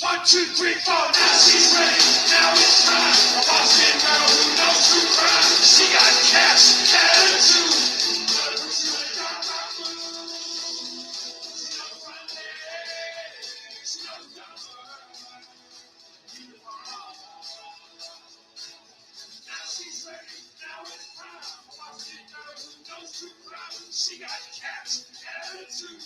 1, 2, 3, 4, now she's ready. Now it's time. A Boston girl who knows true crime. She got cash, attitude. She got cats, attitude.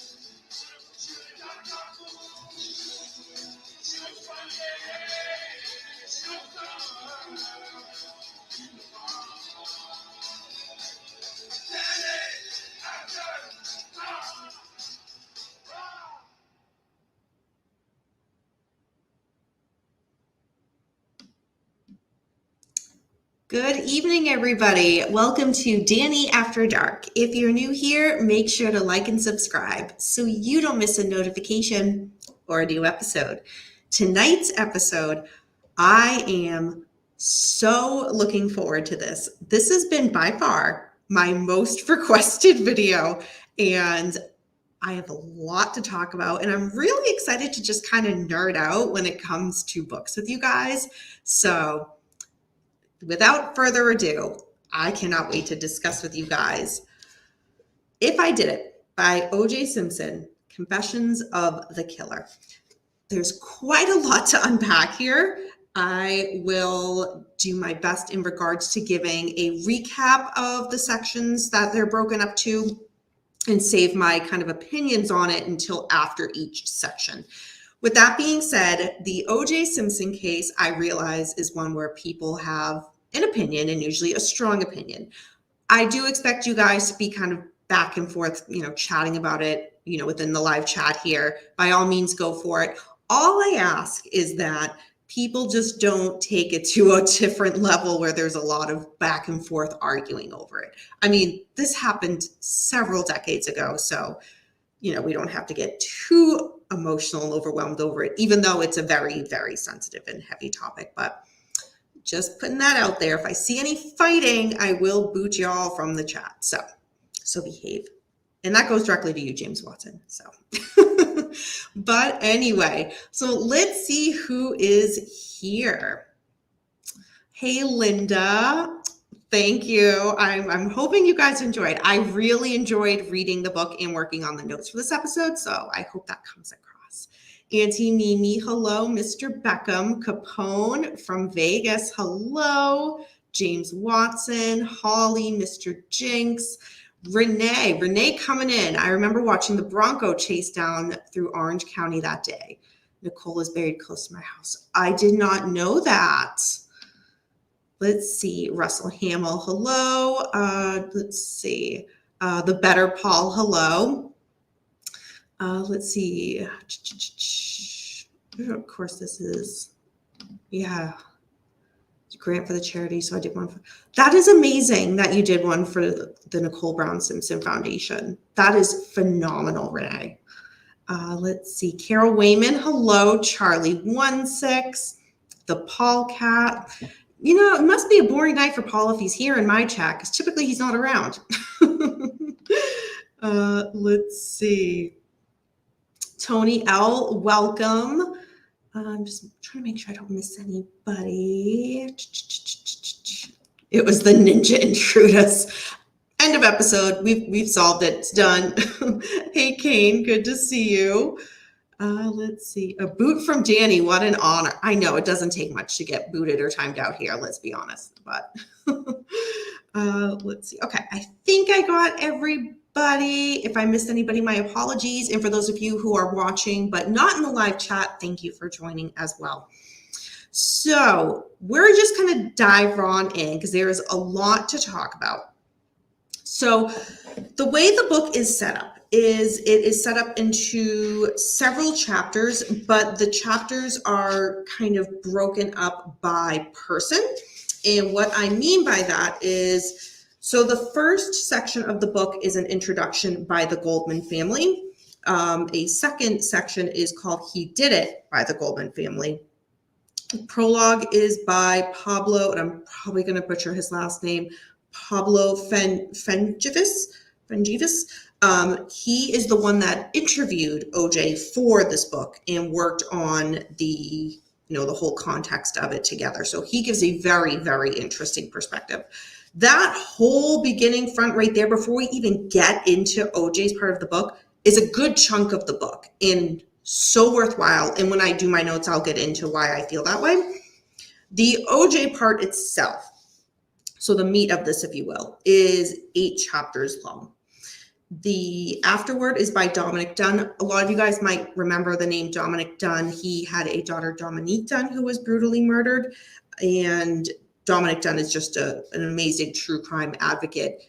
Good evening, everybody. Welcome to Danny After Dark. If you're new here, make sure to like and subscribe so you don't miss a notification or a new episode. Tonight's episode, I am so looking forward to this. This has been by far my most requested video, and I have a lot to talk about, and I'm really excited to just kind of nerd out when it comes to books with you guys. So without further ado, I cannot wait to discuss with you guys If I Did It by O.J. Simpson, Confessions of the Killer. There's quite a lot to unpack here. I will do my best in regards to giving a recap of the sections that they're broken up to and save my kind of opinions on it until after each section. With that being said, the O.J. Simpson case, I realize, is one where people have an opinion, and usually a strong opinion. I do expect you guys to be kind of back and forth, chatting about it, within the live chat here. By all means, go for it. All I ask is that people just don't take it to a different level where there's a lot of back and forth arguing over it. I mean, this happened several decades ago, so we don't have to get too emotional and overwhelmed over it, even though it's a very, very sensitive and heavy topic. But just putting that out there. If I see any fighting, I will boot y'all from the chat. So behave. And that goes directly to you, James Watson. So, but anyway, so let's see who is here. Hey, Linda. Thank you. I'm hoping you guys enjoyed. I really enjoyed reading the book and working on the notes for this episode, so I hope that comes across. Auntie Mimi, hello. Mr. Beckham, Capone from Vegas, hello. James Watson, Holly, Mr. Jinx, Renee coming in. I remember watching the Bronco chase down through Orange County that day. Nicole is buried close to my house. I did not know that. Let's see, Russell Hamill, hello. Let's see, the Better Paul, hello. Let's see. Of course, this is, grant for the charity. So I did one. That is amazing that you did one for the Nicole Brown Simpson Foundation. That is phenomenal, Renee. Let's see, Carol Wayman, hello. Charlie 16, the Paul Cat. It must be a boring night for Paul if he's here in my chat, because typically he's not around. Let's see. Tony L., welcome. I'm just trying to make sure I don't miss anybody. It was the Ninja Intruders. End of episode. We've solved it. It's done. Hey, Kane, good to see you. Let's see. A boot from Danny. What an honor. I know it doesn't take much to get booted or timed out here. Let's be honest. But let's see. Okay. I think I got everybody. If I missed anybody, my apologies. And for those of you who are watching but not in the live chat, thank you for joining as well. So we're just going to dive on in because there is a lot to talk about. So the way the book is set up is it is set up into several chapters, but the chapters are kind of broken up by person. And what I mean by that is, so the first section of the book is an introduction by the Goldman family. A second section is called He Did It by the Goldman family. The prologue is by Pablo, and I'm probably going to butcher his last name, Pablo Fengivis. He is the one that interviewed OJ for this book and worked on the whole context of it together. So he gives a very, very interesting perspective. That whole beginning front right there, before we even get into OJ's part of the book, is a good chunk of the book and so worthwhile. And when I do my notes, I'll get into why I feel that way. The OJ part itself, so the meat of this, if you will, is 8 chapters long. The afterword is by Dominic Dunn. A lot of you guys might remember the name Dominic Dunn. He had a daughter, Dominique Dunn, who was brutally murdered. And Dominic Dunn is just an amazing true crime advocate.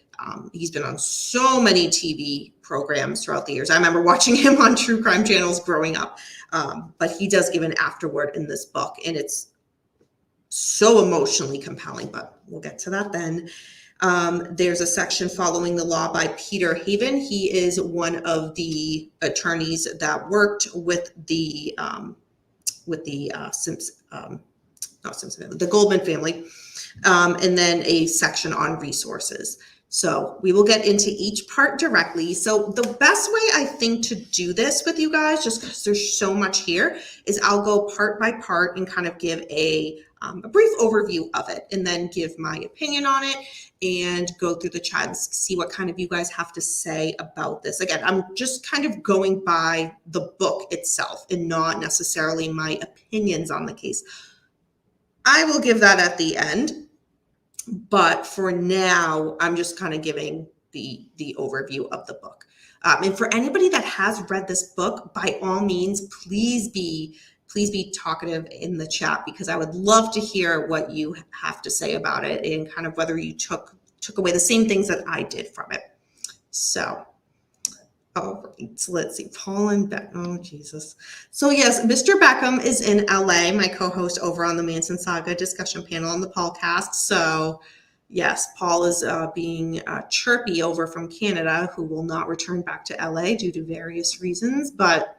He's been on so many TV programs throughout the years. I remember watching him on true crime channels growing up. But he does give an afterword in this book, and it's so emotionally compelling, but we'll get to that then. There's a section following the law by Peter Haven. He is one of the attorneys that worked with the Goldman family, and then a section on resources. So we will get into each part directly. So the best way I think to do this with you guys, just because there's so much here, is I'll go part by part and kind of give a brief overview of it, and then give my opinion on it and go through the chat and see what kind of you guys have to say about this. Again, I'm just kind of going by the book itself and not necessarily my opinions on the case. I will give that at the end, but for now, I'm just kind of giving the overview of the book. And for anybody that has read this book, by all means, please be talkative in the chat, because I would love to hear what you have to say about it and kind of whether you took away the same things that I did from it. So, all right, so let's see, Paul and Beckham. Oh, Jesus. So yes, Mr. Beckham is in LA, my co-host over on the Manson Saga discussion panel on the Paulcast. So yes, Paul is being chirpy over from Canada, who will not return back to LA due to various reasons, but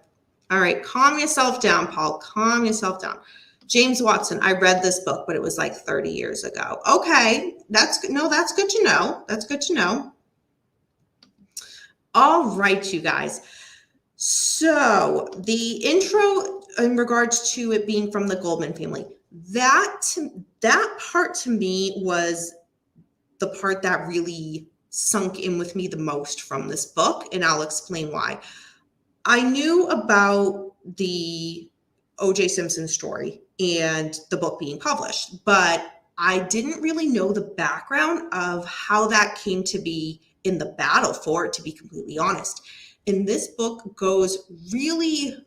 all right, calm yourself down, Paul. Calm yourself down. James Watson, I read this book, but it was like 30 years ago. Okay, that's good. No, that's good to know. That's good to know. All right, you guys. So the intro in regards to it being from the Goldman family, that part to me was the part that really sunk in with me the most from this book, and I'll explain why. I knew about the O.J. Simpson story and the book being published, but I didn't really know the background of how that came to be in the battle for it, to be completely honest. And this book goes really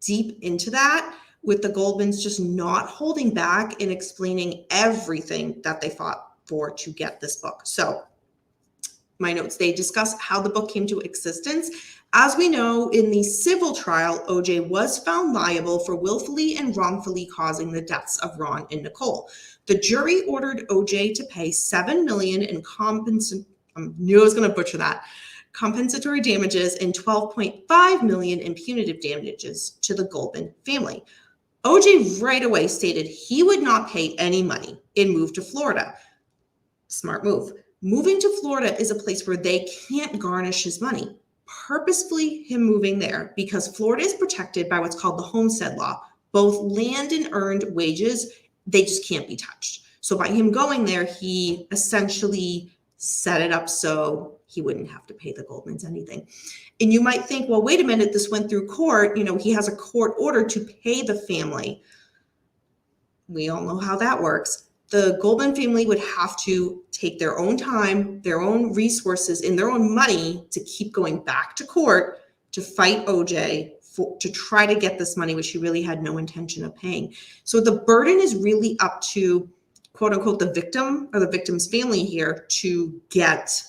deep into that, with the Goldmans just not holding back and explaining everything that they fought for to get this book. So my notes, they discuss how the book came to existence. As we know, in the civil trial, OJ was found liable for willfully and wrongfully causing the deaths of Ron and Nicole. The jury ordered OJ to pay $7 million in compensatory damages and $12.5 million in punitive damages to the Goldman family. OJ right away stated he would not pay any money and moved to Florida. Smart move. Moving to Florida is a place where they can't garnish his money. Purposefully him moving there, because Florida is protected by what's called the homestead law. Both land and earned wages, they just can't be touched. So by him going there, he essentially set it up so he wouldn't have to pay the Goldmans anything. And you might think, well, wait a minute, this went through court. He has a court order to pay the family. We all know how that works. The Goldman family would have to take their own time, their own resources, and their own money to keep going back to court to fight OJ to try to get this money, which he really had no intention of paying. So the burden is really up to, quote unquote, the victim or the victim's family here to get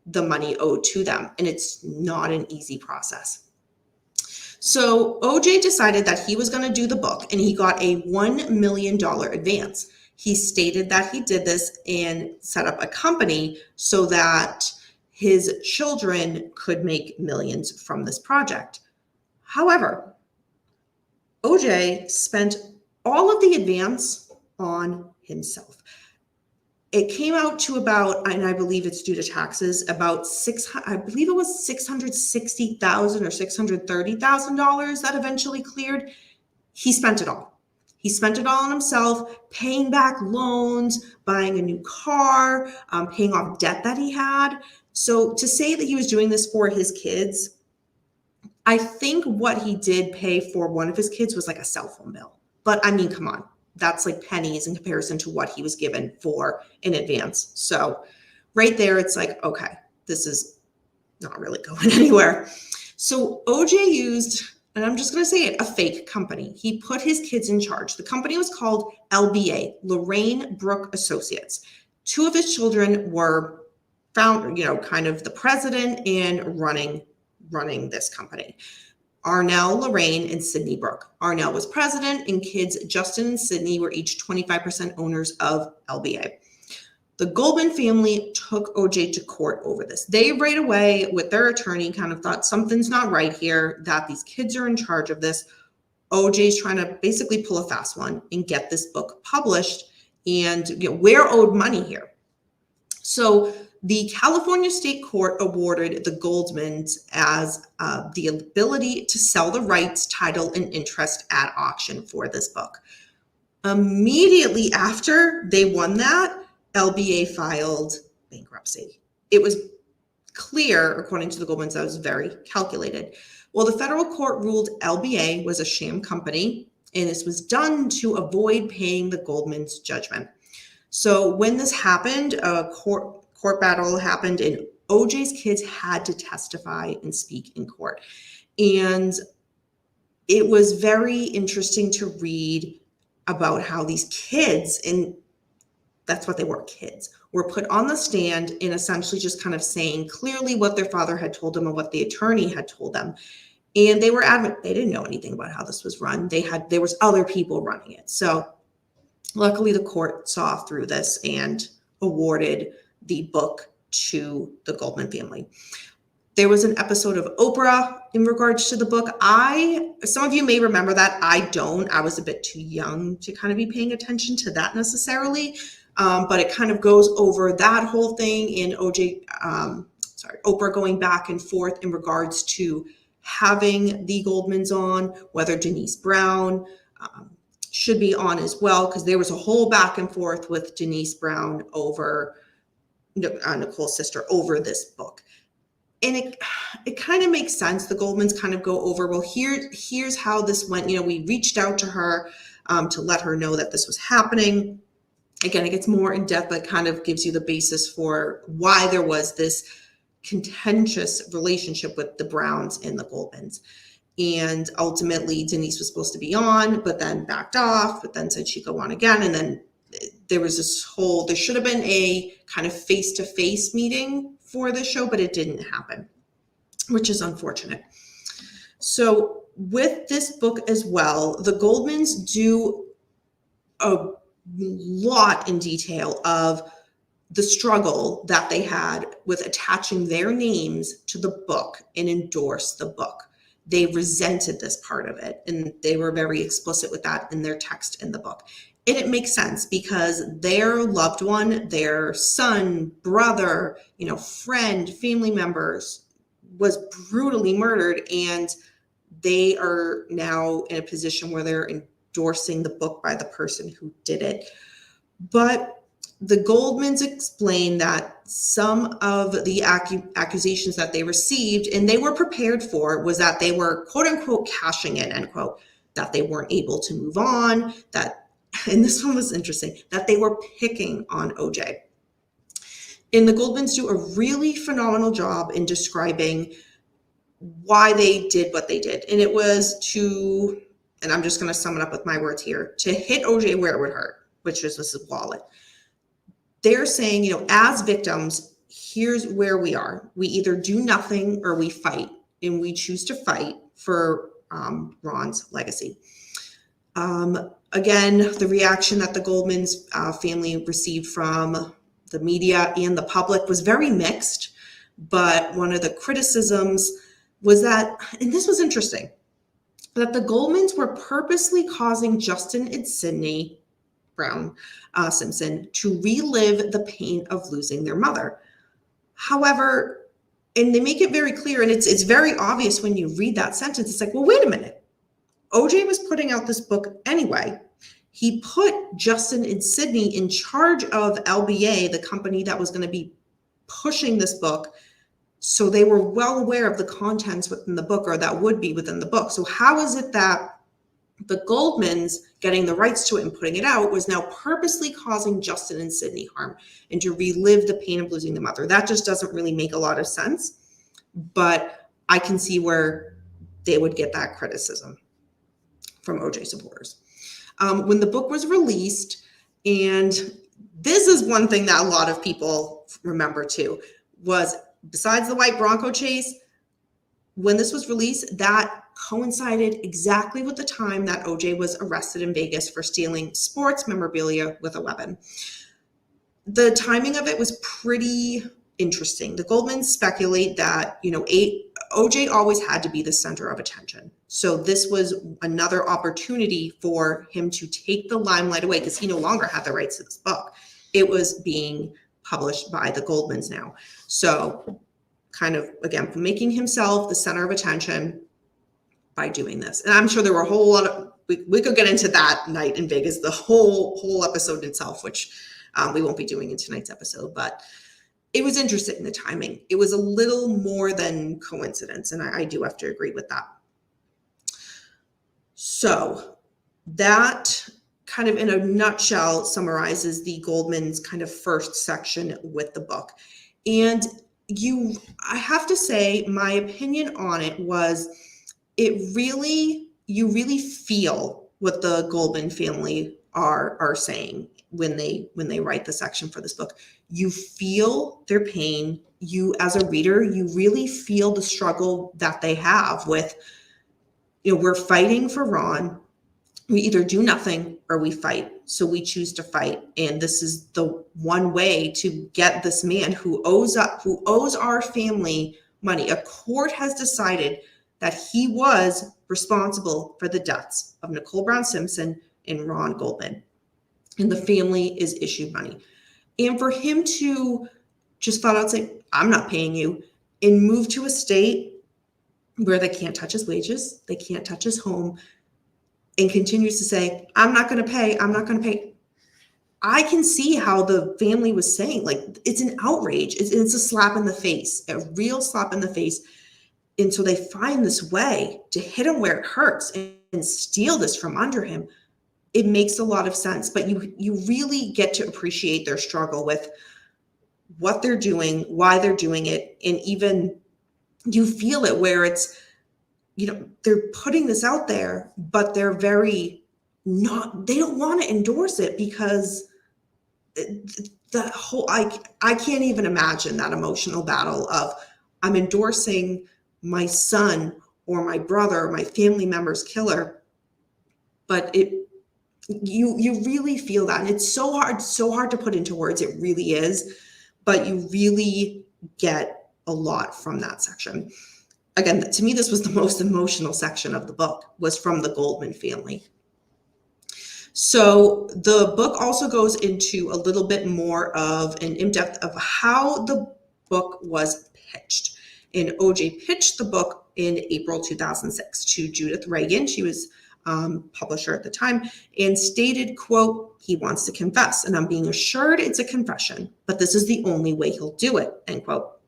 the money owed to them. And it's not an easy process. So OJ decided that he was going to do the book, and he got a $1 million advance. He stated that he did this and set up a company so that his children could make millions from this project. However, OJ spent all of the advance on himself. It came out to about, and I believe it's due to taxes, about I believe it was $660,000 or $630,000 that eventually cleared. He spent it all. He spent it all on himself, paying back loans, buying a new car, paying off debt that he had. So to say that he was doing this for his kids, I think what he did pay for one of his kids was like a cell phone bill. But I mean, come on, that's like pennies in comparison to what he was given for in advance. So right there, it's like, okay, this is not really going anywhere. So OJ used, and I'm just going to say it, a fake company. He put his kids in charge. The company was called LBA, Lorraine Brooke Associates. Two of his children were found, kind of the president and running this company. Arnell, Lorraine, and Sydney Brooke. Arnell was president, and kids Justin and Sydney were each 25% owners of LBA. The Goldman family took OJ to court over this. They right away, with their attorney, kind of thought something's not right here, that these kids are in charge of this. OJ's trying to basically pull a fast one and get this book published, and we're owed money here. So the California State Court awarded the Goldmans as the ability to sell the rights, title, and interest at auction for this book. Immediately after they won that, LBA filed bankruptcy. It was clear, according to the Goldmans, that was very calculated. Well, the federal court ruled LBA was a sham company, and this was done to avoid paying the Goldmans' judgment. So when this happened, a court battle happened, and OJ's kids had to testify and speak in court. And it was very interesting to read about how these kids, and that's what they were, kids, were put on the stand and essentially just kind of saying clearly what their father had told them and what the attorney had told them. And they were adamant they didn't know anything about how this was run. There was other people running it. So luckily the court saw through this and awarded the book to the Goldman family. There was an episode of Oprah in regards to the book. Some of you may remember that. I don't. I was a bit too young to kind of be paying attention to that necessarily. But it kind of goes over that whole thing and Oprah going back and forth in regards to having the Goldmans on, whether Denise Brown should be on as well, because there was a whole back and forth with Denise Brown over Nicole's sister over this book. And it kind of makes sense. The Goldmans kind of go over, well, here's how this went. We reached out to her to let her know that this was happening. Again, it gets more in depth, but kind of gives you the basis for why there was this contentious relationship with the Browns and the Goldmans. And ultimately, Denise was supposed to be on, but then backed off, but then said she'd go on again. And then there was there should have been a kind of face-to-face meeting for this show, but it didn't happen, which is unfortunate. So with this book as well, the Goldmans do a lot in detail of the struggle that they had with attaching their names to the book and endorse the book. They resented this part of it, and they were very explicit with that in their text in the book. And it makes sense because their loved one, their son, brother, friend, family members was brutally murdered, and they are now in a position where they're endorsing the book by the person who did it. But the Goldmans explained that some of the accusations that they received and they were prepared for was that they were, quote unquote, cashing in, end quote, that they weren't able to move on, and this one was interesting, that they were picking on OJ. And the Goldmans do a really phenomenal job in describing why they did what they did. And it was and I'm just going to sum it up with my words here, to hit OJ where it would hurt, which is his wallet. They're saying, as victims, here's where we are. We either do nothing or we fight, and we choose to fight for Ron's legacy. Again, the reaction that the Goldmans family received from the media and the public was very mixed, but one of the criticisms was that, and this was interesting, that the Goldmans were purposely causing Justin and Sydney, Brown Simpson to relive the pain of losing their mother. However, and they make it very clear, and it's very obvious when you read that sentence, it's like, well, wait a minute. OJ was putting out this book anyway. He put Justin and Sydney in charge of LBA, the company that was going to be pushing this book. So they were well aware of the contents within the book, or that would be within the book. So how is it that the Goldmans getting the rights to it and putting it out was now purposely causing Justin and Sydney harm and to relive the pain of losing the mother? That just doesn't really make a lot of sense. But I can see where they would get that criticism from OJ supporters. When the book was released, and this is one thing that a lot of people remember too, was besides the white Bronco chase, when this was released, that coincided exactly with the time that OJ was arrested in Vegas for stealing sports memorabilia with a weapon. The timing of it was pretty interesting. The Goldmans speculate that, OJ always had to be the center of attention. So this was another opportunity for him to take the limelight away, because he no longer had the rights to this book. It was being published by the Goldmans now. So kind of, again, making himself the center of attention by doing this. And I'm sure there were a whole lot of, we could get into that night in Vegas, the whole episode itself, which we won't be doing in tonight's episode, but it was interesting, the timing. It was a little more than coincidence, and I do have to agree with that. So that kind of in a nutshell summarizes the Goldmans kind of first section with the book. And I have to say, my opinion on it was, you really feel what the Goldman family are saying when they write the section for this book. You feel their pain. You, as a reader, you really feel the struggle that they have with, we're fighting for Ron. We either do nothing or we fight. So we choose to fight. And this is the one way to get this man who owes our family money. A court has decided that he was responsible for the deaths of Nicole Brown Simpson and Ron Goldman. And the family is issued money. And for him to just flat out say, I'm not paying you, and move to a state where they can't touch his wages, they can't touch his home, and continues to say, I'm not going to pay, I'm not going to pay. I can see how the family was saying, like, it's an outrage. It's a slap in the face, a real slap in the face. And so they find this way to hit him where it hurts and steal this from under him. It makes a lot of sense, but you really get to appreciate their struggle with what they're doing, why they're doing it. And even you feel it where it's, they're putting this out there, but they're they don't want to endorse it, because the whole, I can't even imagine that emotional battle of, I'm endorsing my son or my brother or my family member's killer, but you really feel that. And it's so hard to put into words. It really is, but you really get a lot from that section. Again, to me, this was the most emotional section of the book, was from the Goldman family. So the book also goes into a little bit more of an in-depth of how the book was pitched. And OJ pitched the book in April 2006 to Judith Reagan. She was publisher at the time, and stated, quote, he wants to confess, and I'm being assured it's a confession, but this is the only way he'll do it, end quote.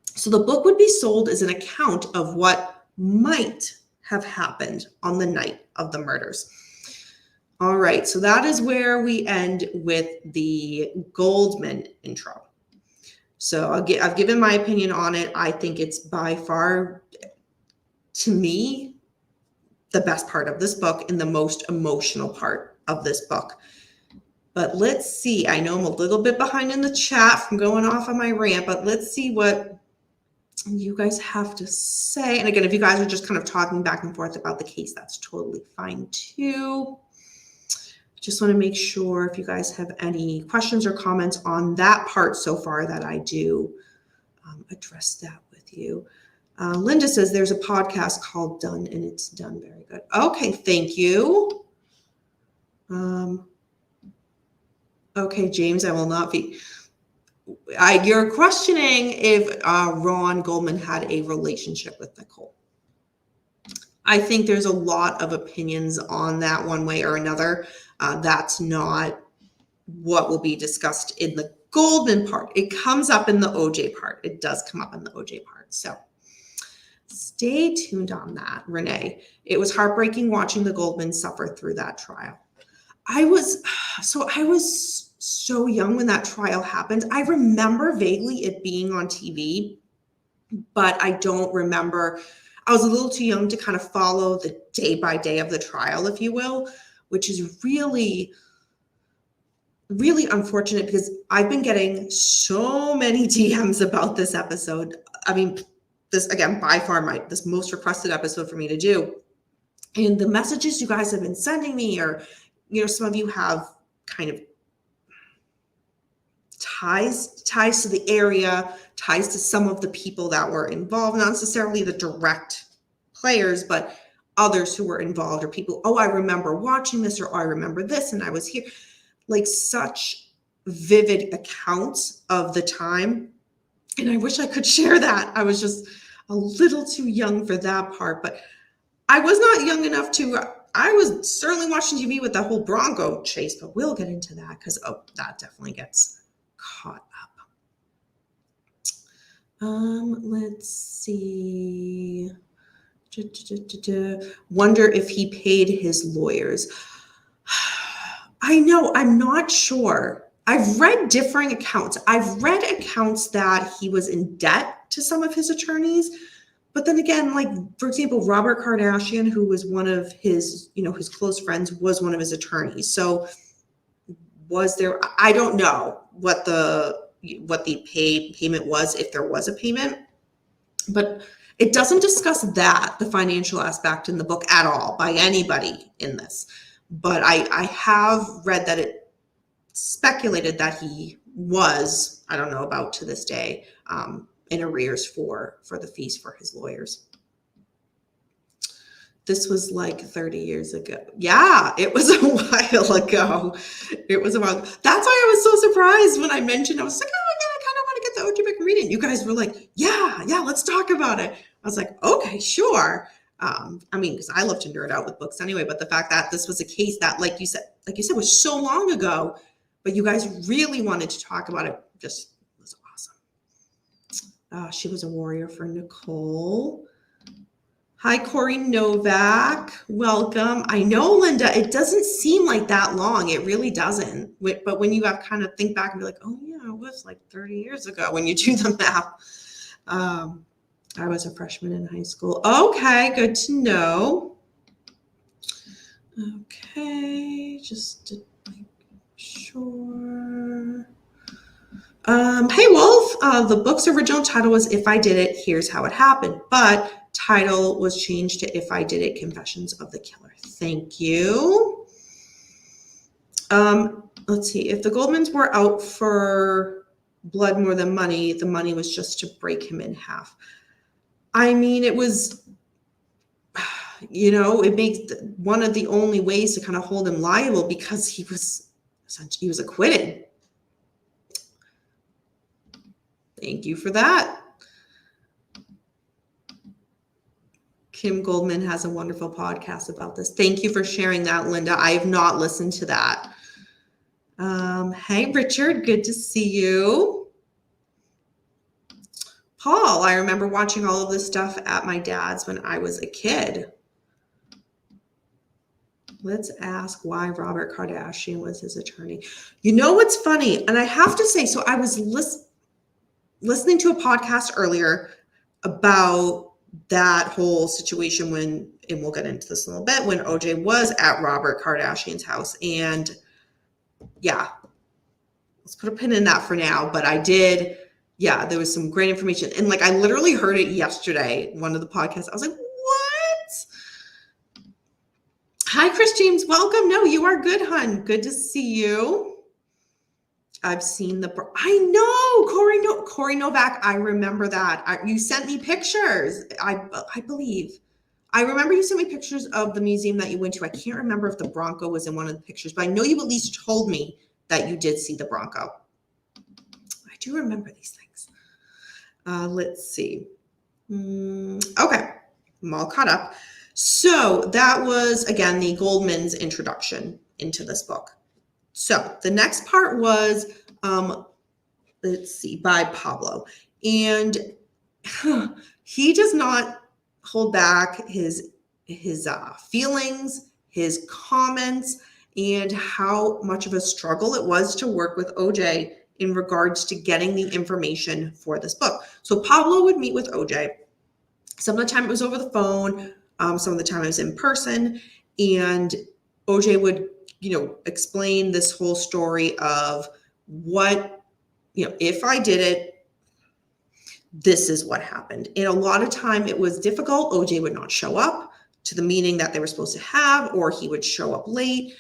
So the book would be sold as an account of what might have happened on the night of the murders. All right, so that is where we end with the Goldman intro. So I've given my opinion on it. I think it's by far, to me, the best part of this book and the most emotional part of this book. But let's see. I know I'm a little bit behind in the chat from going off on my rant, but let's see what you guys have to say. And again, if you guys are just kind of talking back and forth about the case, that's totally fine too. Just want to make sure if you guys have any questions or comments on that part so far, that I do address that with you. Linda says there's a podcast called Done, and it's done very good. Okay, thank you. Okay, James, I will not be. You're questioning if Ron Goldman had a relationship with Nicole. I think there's a lot of opinions on that one way or another. That's not what will be discussed in the Goldman part. It comes up in the OJ part. It does come up in the OJ part. So stay tuned on that, Renee. It was heartbreaking watching the Goldmans suffer through that trial. I was so young when that trial happened. I remember vaguely it being on TV, but I don't remember. I was a little too young to kind of follow the day by day of the trial, if you will, which is really, really unfortunate because I've been getting so many DMs about this episode. I mean, this again, by far this most requested episode for me to do. And the messages you guys have been sending me, or, some of you have kind of ties to the area, ties to some of the people that were involved, not necessarily the direct players, but others who were involved, or people, I remember watching this, or I remember this and I was here. Like, such vivid accounts of the time. And I wish I could share that. I was just a little too young for that part, but I was not young enough I was certainly watching TV with the whole Bronco chase, but we'll get into that because that definitely gets caught up. Let's see. Wonder if he paid his lawyers. I know, I'm not sure. I've read differing accounts. I've read accounts that he was in debt to some of his attorneys. But then again, like, for example, Robert Kardashian, who was one of his, his close friends, was one of his attorneys. So was there, I don't know what the payment was, if there was a payment, but it doesn't discuss the financial aspect in the book at all by anybody in this. But I have read that it speculated that he was, I don't know about to this day, in arrears for the fees for his lawyers. This was like 30 years ago. Yeah, it was a while ago. It was a while. That's why I was so surprised when I mentioned, I was like, oh my God, I kind of want to get the OJ book and read it. And you guys were like, yeah, let's talk about it. I was like, okay, sure. Because I love to nerd out with books anyway, but the fact that this was a case that, like you said, was so long ago, but you guys really wanted to talk about it, just was awesome. She was a warrior for Nicole. Hi, Corey Novak. Welcome. I know, Linda, it doesn't seem like that long. It really doesn't. But when you have kind of think back and be like, oh, yeah, it was like 30 years ago when you do the math. I was a freshman in high school. Okay, good to know. Okay, just to make sure. Hey, Wolf. The book's original title was If I Did It, Here's How It Happened. But title was changed to If I Did It, Confessions of the Killer. Thank you. Let's see. If the Goldmans were out for blood more than money, the money was just to break him in half. I mean, it was, it makes one of the only ways to kind of hold him liable because he was acquitted. Thank you for that. Kim Goldman has a wonderful podcast about this. Thank you for sharing that, Linda. I have not listened to that. Hey, Richard, good to see you. Paul, I remember watching all of this stuff at my dad's when I was a kid. Let's ask why Robert Kardashian was his attorney. You know what's funny? And I have to say, so I was listening to a podcast earlier about that whole situation when, and we'll get into this in a little bit, when OJ was at Robert Kardashian's house. And yeah, let's put a pin in that for now. But there was some great information. And like, I literally heard it yesterday, one of the podcasts. I was like, what? Hi, Chris James. Welcome. No, you are good, hun. Good to see you. I've seen I know, Corey Novak. I remember that. You sent me pictures. I believe. I remember you sent me pictures of the museum that you went to. I can't remember if the Bronco was in one of the pictures, but I know you at least told me that you did see the Bronco. I do remember these things. Let's see. Okay, I'm all caught up. So that was, again, the Goldman's introduction into this book. So the next part was, let's see, by Pablo. And he does not hold back his feelings, his comments, and how much of a struggle it was to work with OJ in regards to getting the information for this book. So Pablo would meet with OJ. Some of the time it was over the phone, some of the time it was in person, and OJ would, explain this whole story of what, if I did it, this is what happened. And a lot of time it was difficult. OJ would not show up to the meeting that they were supposed to have, or he would show up late.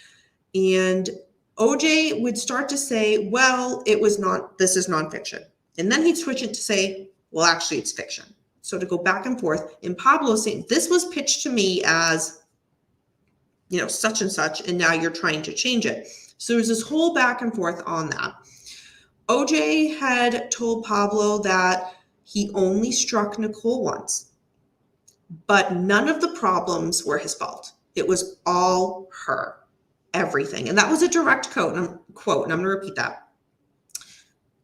And OJ would start to say, well, this is nonfiction. And then he'd switch it to say, well, actually it's fiction. So to go back and forth, and Pablo saying, this was pitched to me as, such and such, and now you're trying to change it. So there's this whole back and forth on that. OJ had told Pablo that he only struck Nicole once, but none of the problems were his fault. It was all her, everything. And that was a direct quote, and I'm going to repeat that.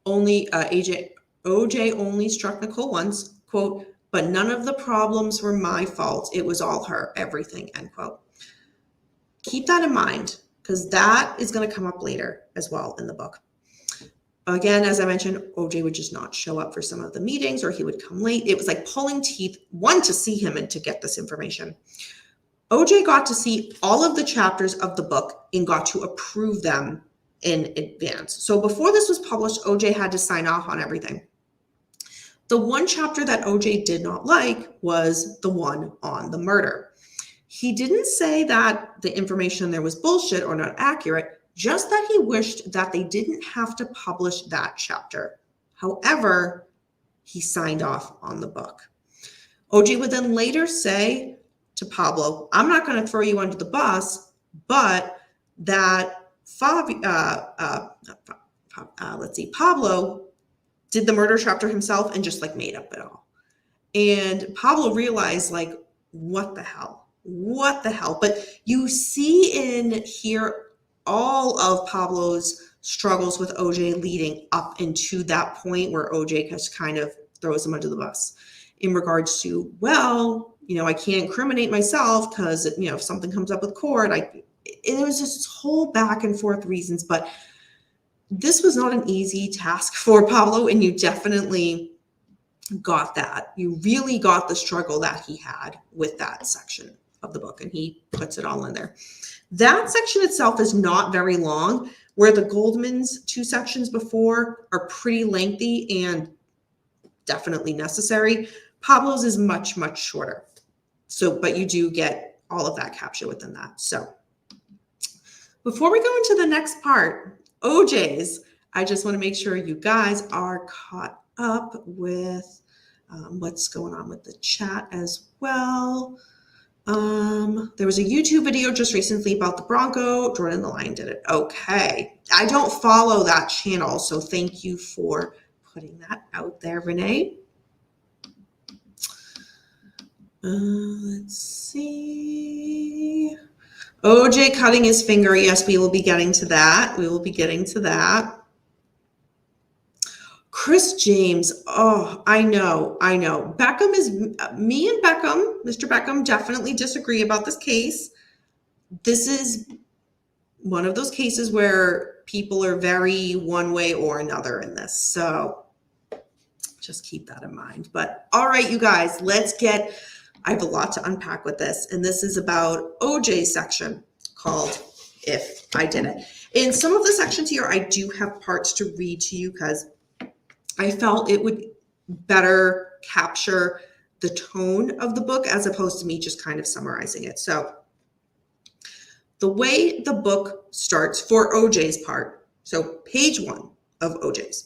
OJ only struck Nicole once, quote, but none of the problems were my fault. It was all her, everything, end quote. Keep that in mind, because that is going to come up later as well in the book. Again, as I mentioned, OJ would just not show up for some of the meetings, or he would come late. It was like pulling teeth, one, to see him and to get this information. OJ got to see all of the chapters of the book and got to approve them in advance. So before this was published, OJ had to sign off on everything. The one chapter that OJ did not like was the one on the murder. He didn't say that the information there was bullshit or not accurate, just that he wished that they didn't have to publish that chapter. However, he signed off on the book. OJ would then later say to Pablo, I'm not going to throw you under the bus, but that Pablo did the murder chapter himself and just made up it all. And Pablo realized what the hell? But you see in here all of Pablo's struggles with OJ leading up into that point where OJ just kind of throws him under the bus in regards to, I can't incriminate myself because, if something comes up with court, it was just this whole back and forth reasons. But this was not an easy task for Pablo, and you definitely got that. You really got the struggle that he had with that section of the book, and he puts it all in there. That section itself is not very long, where the Goldman's two sections before are pretty lengthy and definitely necessary. Pablo's is much, much shorter. So, but you do get all of that captured within that. So before we go into the next part, OJ's, I just want to make sure you guys are caught up with what's going on with the chat as well. There was a YouTube video just recently about the Bronco. Jordan the Lion did it. Okay. I don't follow that channel, so thank you for putting that out there, Renee. Let's see. OJ cutting his finger. Yes, we will be getting to that. Chris James. Oh, I know. Beckham is, me and Beckham, Mr. Beckham, definitely disagree about this case. This is one of those cases where people are very one way or another in this. So just keep that in mind. But all right, you guys, I have a lot to unpack with this. And this is about OJ's section called If I Did It. In some of the sections here, I do have parts to read to you because I felt it would better capture the tone of the book as opposed to me just kind of summarizing it. So the way the book starts for OJ's part, so page 1 of OJ's.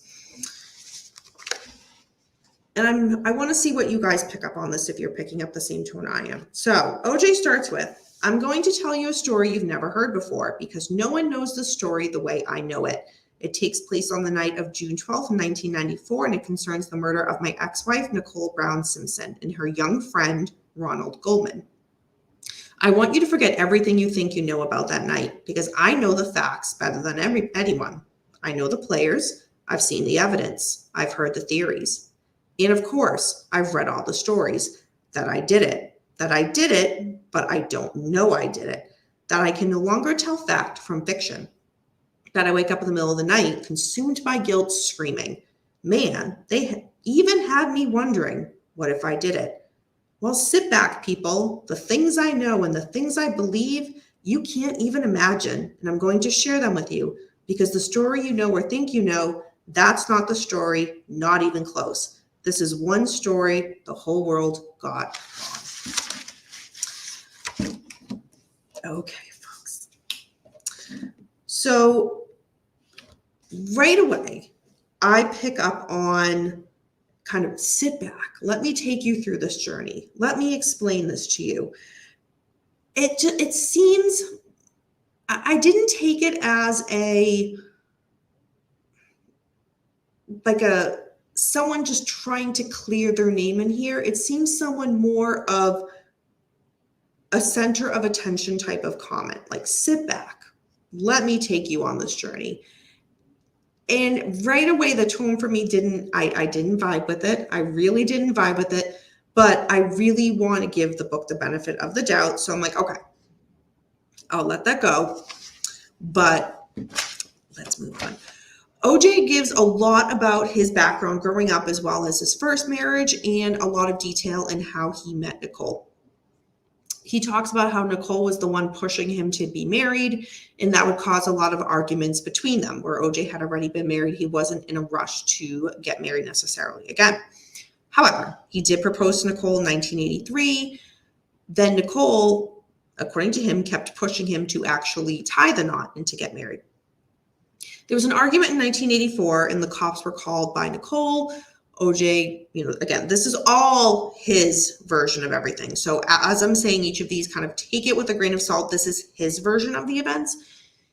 And I want to see what you guys pick up on this if you're picking up the same tone I am. So OJ starts with, I'm going to tell you a story you've never heard before because no one knows the story the way I know it. It takes place on the night of June 12th, 1994, and it concerns the murder of my ex-wife, Nicole Brown Simpson, and her young friend, Ronald Goldman. I want you to forget everything you think you know about that night because I know the facts better than anyone. I know the players. I've seen the evidence. I've heard the theories. And of course, I've read all the stories that I did it, but I don't know I did it, that I can no longer tell fact from fiction, that I wake up in the middle of the night consumed by guilt screaming, man, they even had me wondering, what if I did it? Well, sit back, people. The things I know and the things I believe, you can't even imagine. And I'm going to share them with you because the story you know or think you know, that's not the story, not even close. This is one story the whole world got wrong. Okay, folks. So right away, I pick up on kind of sit back. Let me take you through this journey. Let me explain this to you. It seems, I didn't take it as someone just trying to clear their name in here. It seems someone more of a center of attention type of comment, like sit back, let me take you on this journey. And right away, the tone for me I didn't vibe with it. I really didn't vibe with it, but I really want to give the book the benefit of the doubt. So I'm like, okay, I'll let that go, but let's move on. OJ gives a lot about his background growing up as well as his first marriage and a lot of detail in how he met Nicole. He talks about how Nicole was the one pushing him to be married, and that would cause a lot of arguments between them, where OJ had already been married. He wasn't in a rush to get married necessarily again. However, he did propose to Nicole in 1983. Then Nicole, according to him, kept pushing him to actually tie the knot and to get married. There was an argument in 1984, and the cops were called by Nicole. OJ, again, this is all his version of everything. So as I'm saying each of these, kind of take it with a grain of salt. This is his version of the events.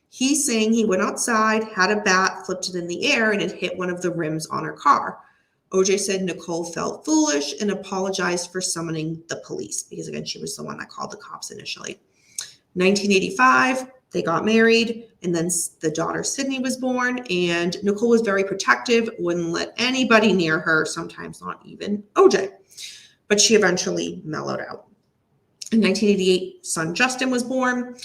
He's saying he went outside, had a bat, flipped it in the air, and it hit one of the rims on her car. OJ said Nicole felt foolish and apologized for summoning the police because, again, she was the one that called the cops initially. 1985, they got married, and then the daughter Sydney was born, and Nicole was very protective, wouldn't let anybody near her, sometimes not even OJ. But she eventually mellowed out. In 1988, son Justin was born.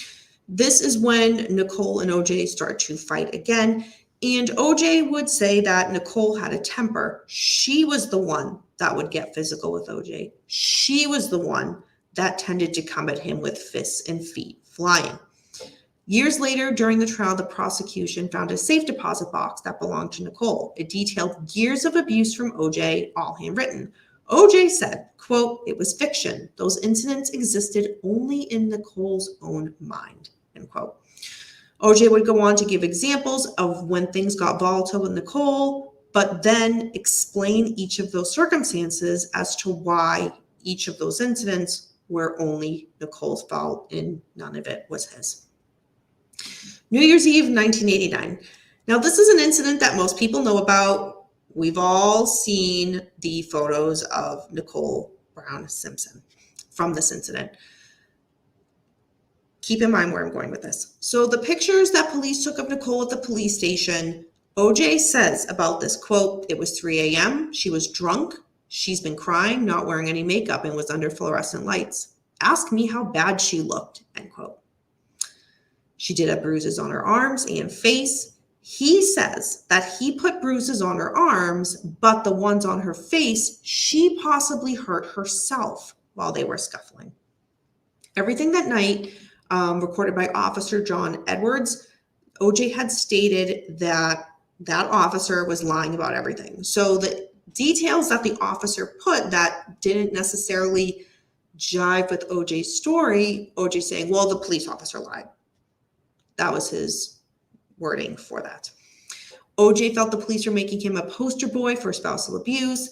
This is when Nicole and OJ started to fight again, and OJ would say that Nicole had a temper. She was the one that would get physical with OJ. She was the one that tended to come at him with fists and feet flying. Years later, during the trial, the prosecution found a safe deposit box that belonged to Nicole. It detailed years of abuse from OJ, all handwritten. OJ said, quote, "It was fiction. Those incidents existed only in Nicole's own mind," end quote. OJ would go on to give examples of when things got volatile with Nicole, but then explain each of those circumstances as to why each of those incidents were only Nicole's fault and none of it was his. New Year's Eve, 1989. Now, this is an incident that most people know about. We've all seen the photos of Nicole Brown Simpson from this incident. Keep in mind where I'm going with this. So the pictures that police took of Nicole at the police station, OJ says about this, quote, "It was 3 a.m. She was drunk. She's been crying, not wearing any makeup, and was under fluorescent lights. Ask me how bad she looked," end quote. She did have bruises on her arms and face. He says that he put bruises on her arms, but the ones on her face, she possibly hurt herself while they were scuffling. Everything that night, recorded by Officer John Edwards, OJ had stated that that officer was lying about everything. So the details that the officer put that didn't necessarily jive with OJ's story, OJ saying, well, the police officer lied. That was his wording for that. OJ felt the police were making him a poster boy for spousal abuse.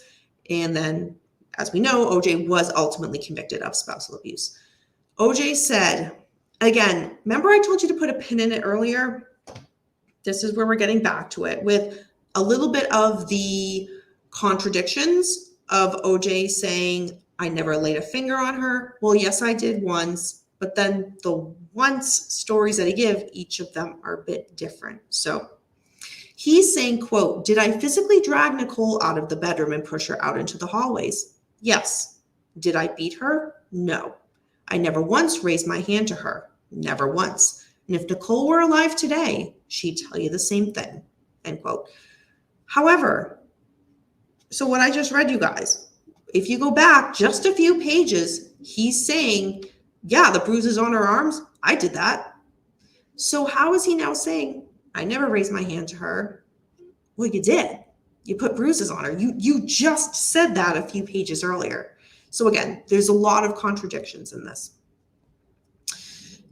And then, as we know, OJ was ultimately convicted of spousal abuse. OJ said Again, remember I told you to put a pin in it earlier? This is where we're getting back to it with a little bit of the contradictions of OJ saying, I never laid a finger on her. Well, yes, I did once, but then the once stories that he give, each of them are a bit different. So he's saying, quote, did I physically drag Nicole out of the bedroom and push her out into the hallways? Yes. Did I beat her? No. I never once raised my hand to her. Never once. And if Nicole were alive today, she'd tell you the same thing, end quote. However, so what I just read you guys, if you go back just a few pages, he's saying, yeah, the bruises on her arms, I did that. So how is he now saying, I never raised my hand to her? Well, you did. You put bruises on her. You just said that a few pages earlier. So again, there's a lot of contradictions in this.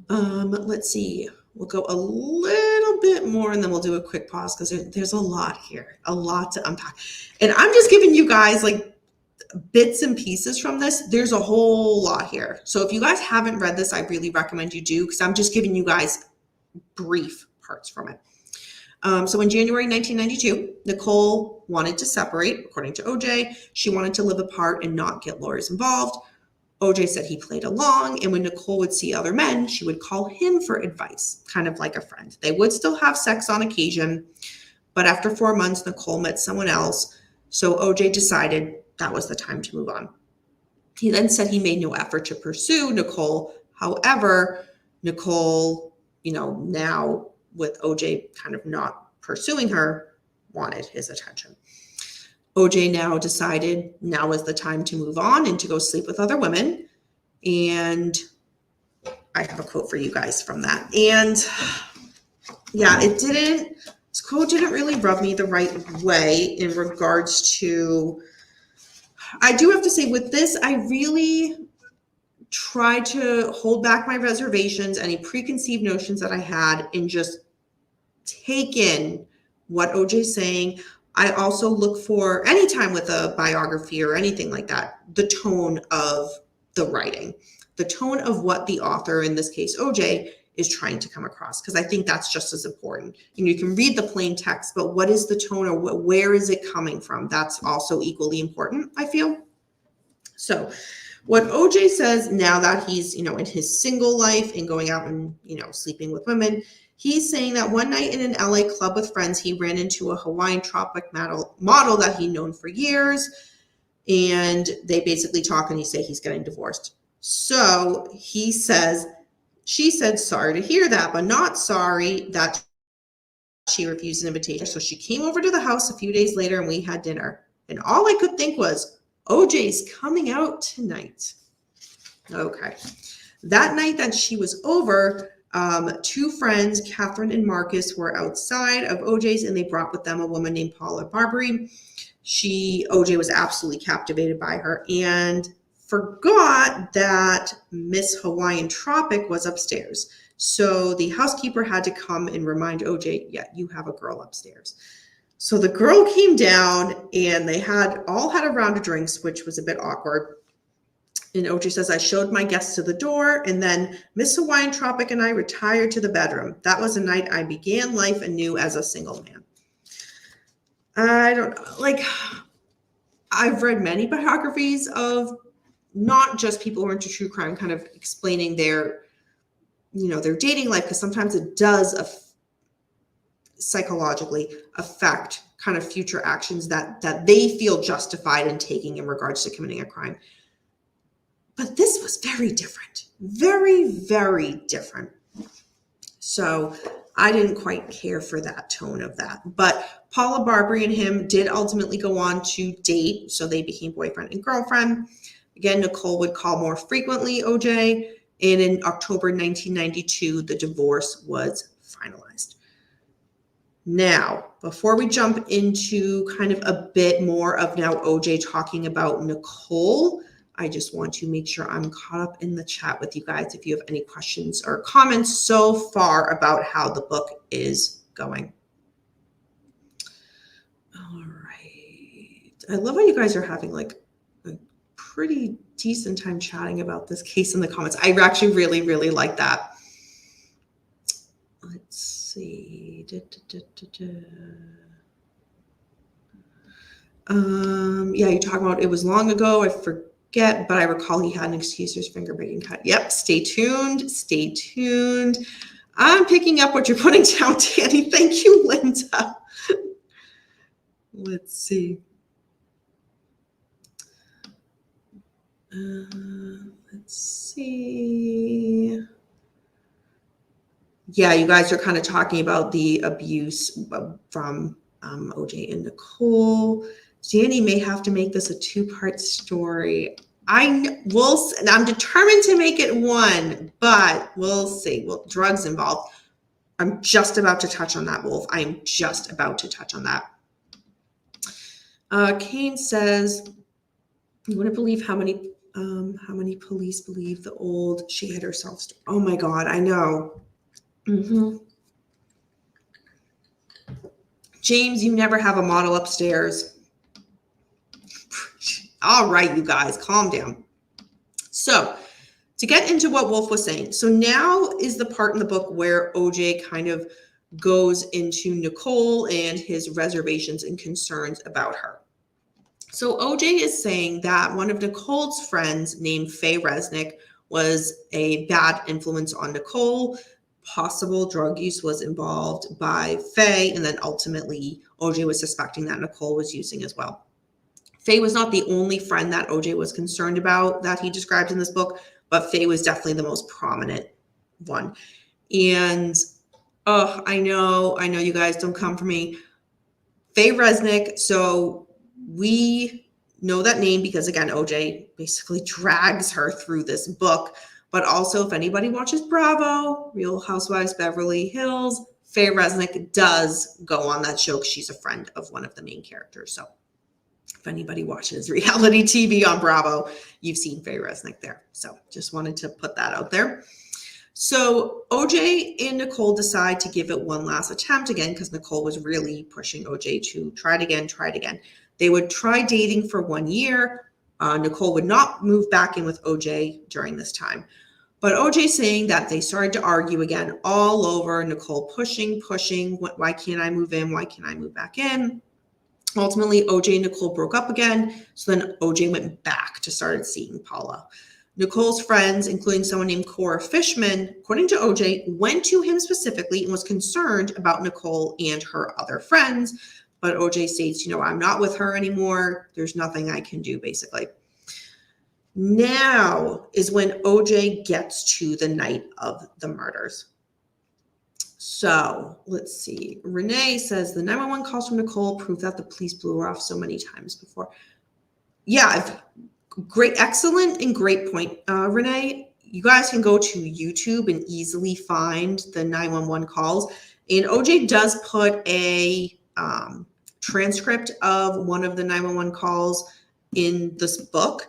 Let's see. We'll go a little bit more and then we'll do a quick pause because there's a lot here, a lot to unpack. And I'm just giving you guys like bits and pieces from this. There's a whole lot here. So if you guys haven't read this, I really recommend you do because I'm just giving you guys brief parts from it. So in January 1992, Nicole wanted to separate, according to OJ. She wanted to live apart and not get lawyers involved. OJ said he played along, and when Nicole would see other men, she would call him for advice, kind of like a friend. They would still have sex on occasion, but after 4 months, Nicole met someone else, so OJ decided that was the time to move on. He then said he made no effort to pursue Nicole. However, Nicole, now with OJ kind of not pursuing her, wanted his attention. OJ now decided now was the time to move on and to go sleep with other women. And I have a quote for you guys from that. And yeah, this quote didn't really rub me the right way in regards to, I do have to say with this, I really tried to hold back my reservations, any preconceived notions that I had, and just take in what OJ's saying. I also look for, anytime with a biography or anything like that, the tone of the writing, the tone of what the author, in this case OJ, is trying to come across, because I think that's just as important. You can read the plain text, but what is the tone or where is it coming from? That's also equally important, I feel. So what OJ says now that he's, in his single life and going out and, sleeping with women, he's saying that one night in an LA club with friends, he ran into a Hawaiian tropic model that he'd known for years. And they basically talk and he say he's getting divorced. So he says, she said, sorry to hear that, but not sorry that she refused an invitation. So she came over to the house a few days later and we had dinner. And all I could think was, OJ's coming out tonight. Okay. That night that she was over, two friends, Catherine and Marcus, were outside of OJ's and they brought with them a woman named Paula Barbary. OJ was absolutely captivated by her and forgot that Miss Hawaiian Tropic was upstairs. So the housekeeper had to come and remind OJ, yeah, you have a girl upstairs. So the girl came down and they all had a round of drinks, which was a bit awkward. And OJ says, I showed my guests to the door and then Miss Hawaiian Tropic and I retired to the bedroom. That was the night I began life anew as a single man. I don't know, I've read many biographies of not just people who are into true crime kind of explaining their dating life, because sometimes it does psychologically affect kind of future actions that they feel justified in taking in regards to committing a crime. But this was very different, very, very different. So I didn't quite care for that tone of that. But Paula Barbary and him did ultimately go on to date. So they became boyfriend and girlfriend. Again, Nicole would call more frequently OJ. And in October 1992, the divorce was finalized. Now, before we jump into kind of a bit more of now OJ talking about Nicole, I just want to make sure I'm caught up in the chat with you guys if you have any questions or comments so far about how the book is going. All right. I love how you guys are having a pretty decent time chatting about this case in the comments. I actually really, really like that. see. Yeah, you're talking about it was long ago. I forget, but I recall he had an excuse for his finger being cut. Yep, stay tuned. Stay tuned. I'm picking up what you're putting down, Danny. Thank you, Linda. Let's see. Let's see. Yeah, you guys are kind of talking about the abuse from OJ and Nicole. Danny may have to make this a two-part story. I'm determined to make it one, but we'll see. Well, drugs involved. I'm just about to touch on that, Wolf. I am just about to touch on that. Kane says, "You wouldn't believe how many police believe the old she hit herself." Oh my God, I know. Mm-hmm. James, you never have a model upstairs. All right, you guys, calm down. So, to get into what Wolf was saying, so now is the part in the book where OJ kind of goes into Nicole and his reservations and concerns about her. So OJ is saying that one of Nicole's friends named Faye Resnick was a bad influence on Nicole. Possible drug use was involved by Faye, and then ultimately OJ was suspecting that Nicole was using as well. Faye was not the only friend that OJ was concerned about that he described in this book, but Faye was definitely the most prominent one. And I know you guys don't come for me. Faye Resnick, so we know that name because, again, OJ basically drags her through this book. But also, if anybody watches Bravo, Real Housewives Beverly Hills, Faye Resnick does go on that show because she's a friend of one of the main characters. So if anybody watches reality TV on Bravo, you've seen Faye Resnick there. So just wanted to put that out there. So OJ and Nicole decide to give it one last attempt again because Nicole was really pushing OJ to try it again. They would try dating for 1 year. Nicole would not move back in with OJ during this time. But OJ saying that they started to argue again all over. Nicole pushing. Why can't I move in? Why can't I move back in? Ultimately, OJ and Nicole broke up again. So then OJ went back to start seeing Paula. Nicole's friends, including someone named Cora Fishman, according to OJ, went to him specifically and was concerned about Nicole and her other friends. But OJ states, I'm not with her anymore. There's nothing I can do, basically. Now is when OJ gets to the night of the murders. So let's see. Renee says the 911 calls from Nicole prove that the police blew her off so many times before. Yeah, excellent and great point, Renee. You guys can go to YouTube and easily find the 911 calls. And OJ does put a transcript of one of the 911 calls in this book.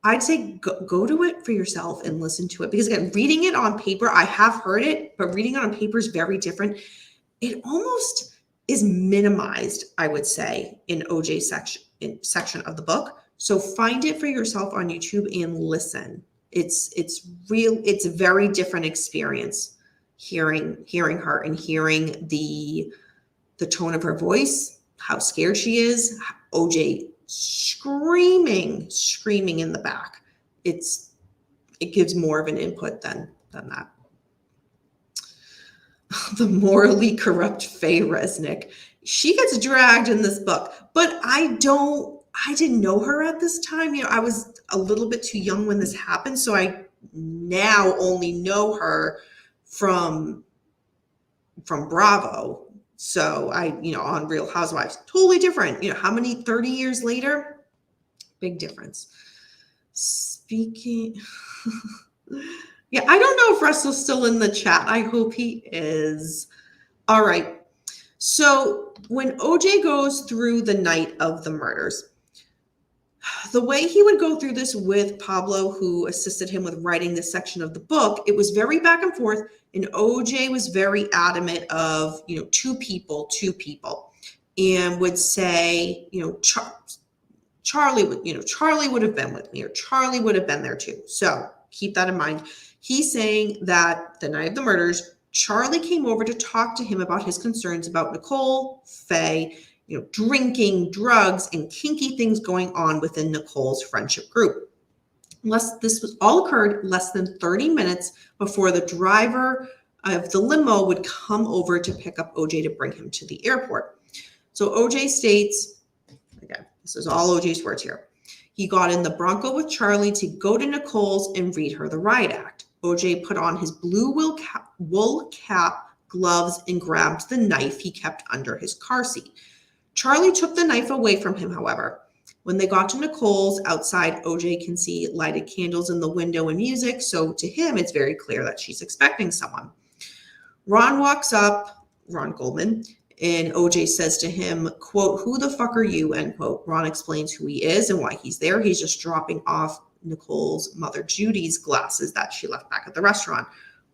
I'd say go to it for yourself and listen to it. Because again, reading it on paper, I have heard it, but reading it on paper is very different. It almost is minimized, I would say, in OJ's section of the book. So find it for yourself on YouTube and listen. It's a very different experience hearing her and hearing the tone of her voice, how scared she is, OJ screaming in the back. It gives more of an input than that. The morally corrupt Faye Resnick. She gets dragged in this book, but I didn't know her at this time. I was a little bit too young when this happened, so I now only know her from Bravo. So on Real Housewives, totally different. How many 30 years later? Big difference. Speaking, yeah, I don't know if Russell's still in the chat. I hope he is. All right. So when OJ goes through the night of the murders, the way he would go through this with Pablo, who assisted him with writing this section of the book, it was very back and forth. And OJ was very adamant of, two people, and would say, Charlie would have been with me, or Charlie would have been there too. So keep that in mind. He's saying that the night of the murders, Charlie came over to talk to him about his concerns about Nicole, Faye, drinking, drugs, and kinky things going on within Nicole's friendship group. This was all occurred less than 30 minutes before the driver of the limo would come over to pick up OJ to bring him to the airport. So OJ states, again, this is all OJ's words here. He got in the Bronco with Charlie to go to Nicole's and read her the riot act. OJ put on his blue wool cap, gloves, and grabbed the knife he kept under his car seat. Charlie took the knife away from him, however. When they got to Nicole's, outside, OJ can see lighted candles in the window and music, so to him, it's very clear that she's expecting someone. Ron walks up, Ron Goldman, and OJ says to him, quote, "Who the fuck are you?" End quote. Ron explains who he is and why he's there. He's just dropping off Nicole's mother Judy's glasses that she left back at the restaurant.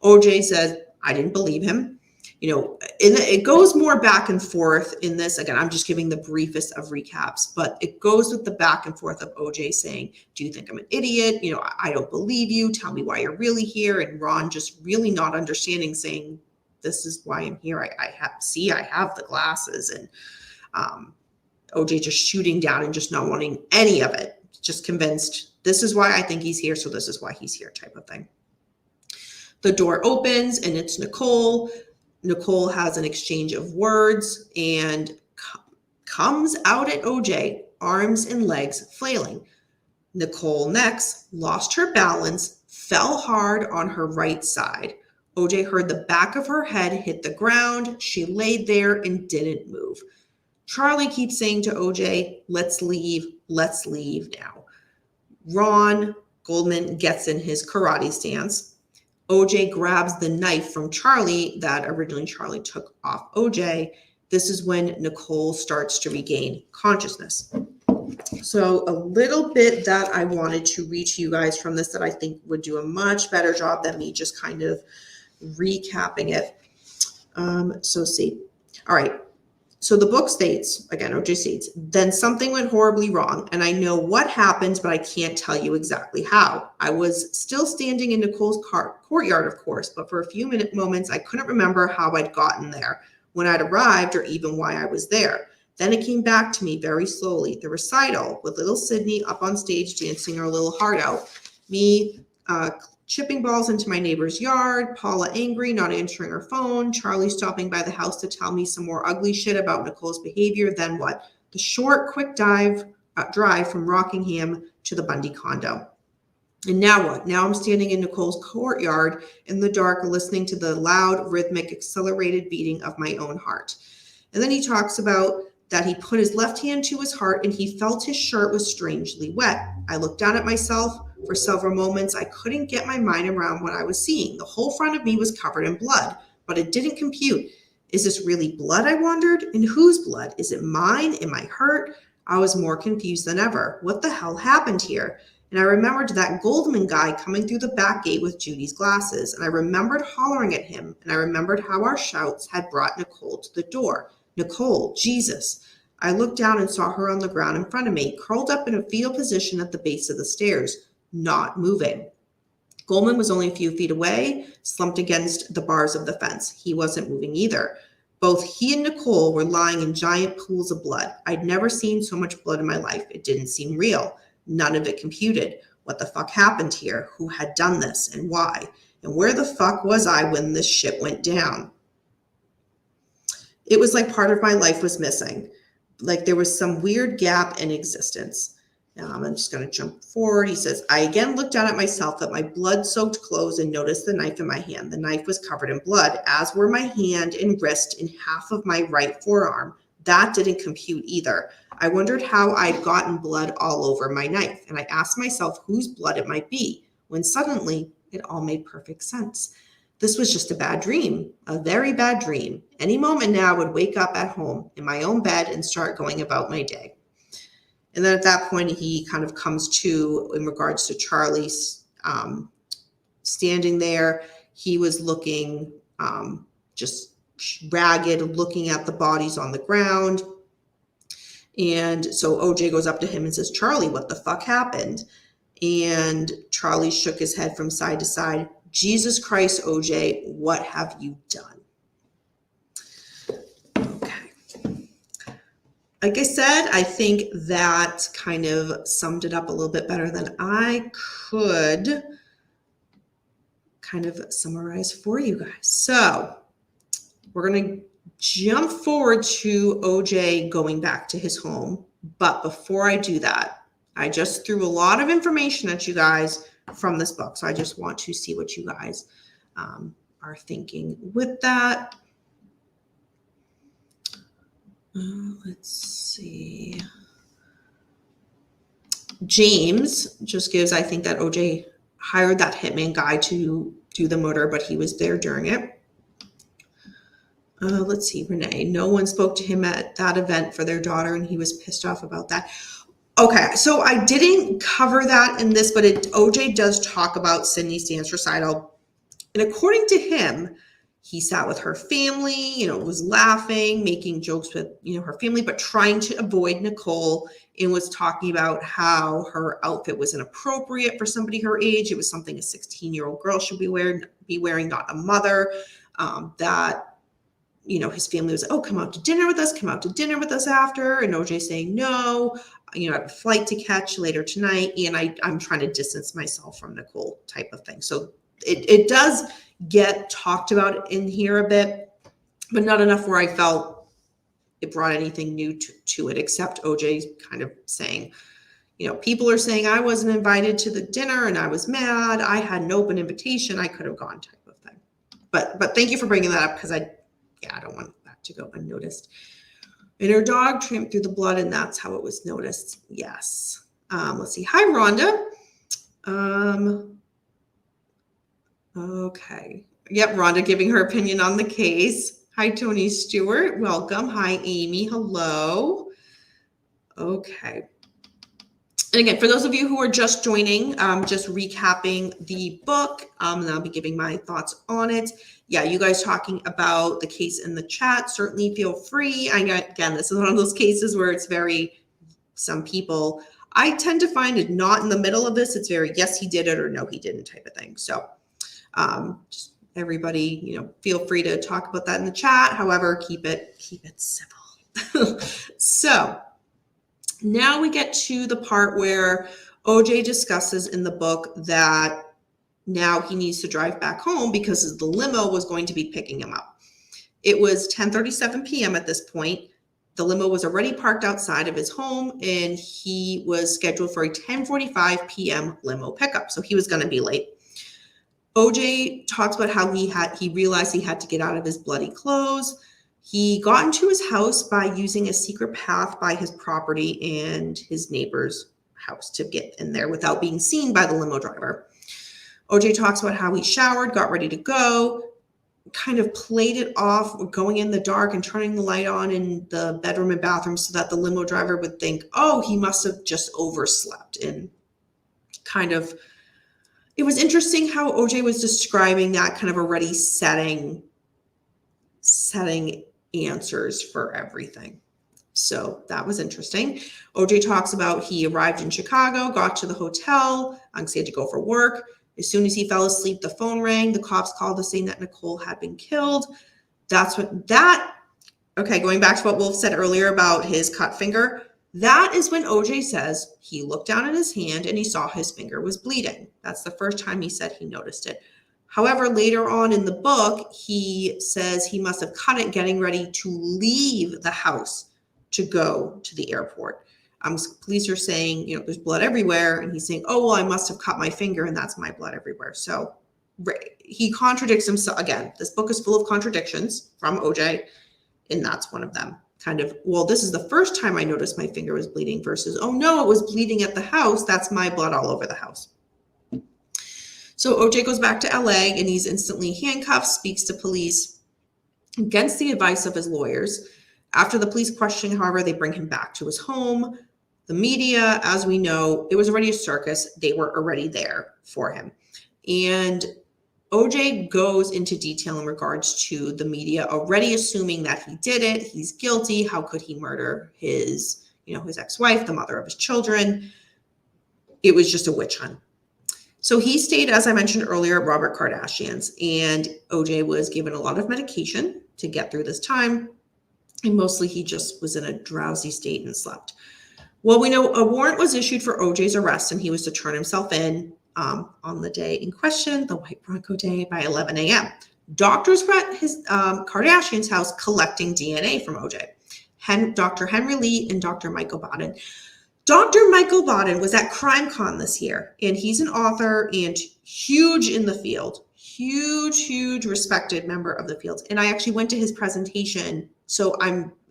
OJ says, I didn't believe him. It goes more back and forth in this. Again, I'm just giving the briefest of recaps, but it goes with the back and forth of OJ saying, do you think I'm an idiot? I don't believe you. Tell me why you're really here. And Ron just really not understanding, saying, this is why I'm here. I have the glasses. And OJ just shooting down and just not wanting any of it. Just convinced, this is why I think he's here, so this is why he's here, type of thing. The door opens and it's Nicole. Nicole has an exchange of words and comes out at OJ, arms and legs flailing. Nicole next lost her balance, fell hard on her right side. OJ heard the back of her head hit the ground. She laid there and didn't move. Charlie keeps saying to OJ, let's leave now. Ron Goldman gets in his karate stance. OJ grabs the knife from Charlie that originally Charlie took off OJ. This is when Nicole starts to regain consciousness. So a little bit that I wanted to read to you guys from this that I think would do a much better job than me just kind of recapping it. All right. So the book states, again, OJ states, then something went horribly wrong, and I know what happened, but I can't tell you exactly how. I was still standing in Nicole's courtyard, of course, but for a few moments, I couldn't remember how I'd gotten there, when I'd arrived, or even why I was there. Then it came back to me very slowly, the recital, with little Sydney up on stage dancing her little heart out, me chipping balls into my neighbor's yard, Paula angry, not answering her phone, Charlie stopping by the house to tell me some more ugly shit about Nicole's behavior. Then what? The short, quick drive from Rockingham to the Bundy condo. And now what? Now I'm standing in Nicole's courtyard in the dark, listening to the loud, rhythmic, accelerated beating of my own heart. And then he talks about that he put his left hand to his heart and he felt his shirt was strangely wet. I looked down at myself. For several moments, I couldn't get my mind around what I was seeing. The whole front of me was covered in blood, but it didn't compute. Is this really blood, I wondered? And whose blood? Is it mine? Am I hurt? I was more confused than ever. What the hell happened here? And I remembered that Goldman guy coming through the back gate with Judy's glasses, and I remembered hollering at him, and I remembered how our shouts had brought Nicole to the door. Nicole, Jesus. I looked down and saw her on the ground in front of me, curled up in a fetal position at the base of the stairs. Not moving. Goldman was only a few feet away, slumped against the bars of the fence. He wasn't moving either. Both he and Nicole were lying in giant pools of blood. I'd never seen so much blood in my life. It didn't seem real. None of it computed. What the fuck happened here? Who had done this and why? And where the fuck was I when this shit went down? It was like part of my life was missing. Like there was some weird gap in existence. I'm just going to jump forward. He says, I again looked down at myself at my blood-soaked clothes and noticed the knife in my hand. The knife was covered in blood, as were my hand and wrist and half of my right forearm. That didn't compute either. I wondered how I'd gotten blood all over my knife, and I asked myself whose blood it might be, when suddenly it all made perfect sense. This was just a bad dream, a very bad dream. Any moment now I would wake up at home in my own bed and start going about my day. And then at that point, he kind of comes to in regards to Charlie's standing there. He was looking just ragged, looking at the bodies on the ground. And so OJ goes up to him and says, Charlie, what the fuck happened? And Charlie shook his head from side to side. Jesus Christ, OJ, what have you done? Okay. Like I said, I think that kind of summed it up a little bit better than I could kind of summarize for you guys. So we're going to jump forward to OJ going back to his home. But before I do that, I just threw a lot of information at you guys from this book. So I just want to see what you guys are thinking with that. Let's see. James just gives, I think that OJ hired that hitman guy to do the murder, but he was there during it. Let's see, Renee. No one spoke to him at that event for their daughter, and he was pissed off about that. Okay, so I didn't cover that in this, but OJ does talk about Sydney stands recital. And according to him, he sat with her family, was laughing, making jokes with, her family, but trying to avoid Nicole, and was talking about how her outfit was inappropriate for somebody her age. It was something a 16-year-old girl should be wearing, not a mother. That, his family was, oh, come out to dinner with us after. And OJ saying, no, I have a flight to catch later tonight. And I'm trying to distance myself from Nicole type of thing. So it does get talked about in here a bit, but not enough where I felt it brought anything new to it, except OJ kind of saying, people are saying I wasn't invited to the dinner and I was mad. I had an open invitation. I could have gone type of thing. But thank you for bringing that up, because I don't want that to go unnoticed. And her dog tramped through the blood, and that's how it was noticed. Yes. Let's see. Hi, Rhonda. Okay. Yep, Rhonda giving her opinion on the case. Hi, Tony Stewart. Welcome. Hi, Amy. Hello. Okay. And again, for those of you who are just joining, just recapping the book, and I'll be giving my thoughts on it. Yeah, you guys talking about the case in the chat, certainly feel free. Again, this is one of those cases where it's some people, I tend to find it not in the middle of this. It's very, yes, he did it, or no, he didn't type of thing. So just everybody, feel free to talk about that in the chat. However, keep it civil. So now we get to the part where OJ discusses in the book that now he needs to drive back home because the limo was going to be picking him up. It was 10:37 p.m. at this point. The limo was already parked outside of his home, and he was scheduled for a 10:45 p.m. limo pickup. So he was going to be late. OJ talks about how he realized he had to get out of his bloody clothes. He got into his house by using a secret path by his property and his neighbor's house to get in there without being seen by the limo driver. OJ talks about how he showered, got ready to go, kind of played it off, going in the dark and turning the light on in the bedroom and bathroom so that the limo driver would think, oh, he must have just overslept. And kind of, it was interesting how OJ was describing that, kind of already setting answers for everything. So that was interesting. OJ talks about he arrived in Chicago, got to the hotel, because he had to go for work. As soon as he fell asleep, the phone rang. The cops called to say that Nicole had been killed. Okay, going back to what Wolf said earlier about his cut finger, that is when OJ says he looked down at his hand and he saw his finger was bleeding. That's the first time he said he noticed it. However, later on in the book, he says he must have cut it getting ready to leave the house to go to the airport. Police are saying, there's blood everywhere. And he's saying, oh, well, I must have cut my finger and that's my blood everywhere. So he contradicts himself. Again, this book is full of contradictions from OJ, and that's one of them. Kind of, well, this is the first time I noticed my finger was bleeding versus, oh, no, it was bleeding at the house. That's my blood all over the house. So OJ goes back to LA and he's instantly handcuffed, speaks to police against the advice of his lawyers. After the police question, however, they bring him back to his home. The media, as we know, it was already a circus. They were already there for him. And OJ goes into detail in regards to the media already assuming that he did it. He's guilty. How could he murder his ex-wife, the mother of his children? It was just a witch hunt. So he stayed, as I mentioned earlier, at Robert Kardashian's, and OJ was given a lot of medication to get through this time. And mostly he just was in a drowsy state and slept. Well, we know a warrant was issued for OJ's arrest, and he was to turn himself in on the day in question, the White Bronco Day, by 11 a.m. Doctors were at his Kardashian's house collecting DNA from OJ. Dr. Henry Lee and Dr. Michael Baden. Dr. Michael Baden was at CrimeCon this year, and he's an author and huge in the field. Huge respected member of the field. And I actually went to his presentation. So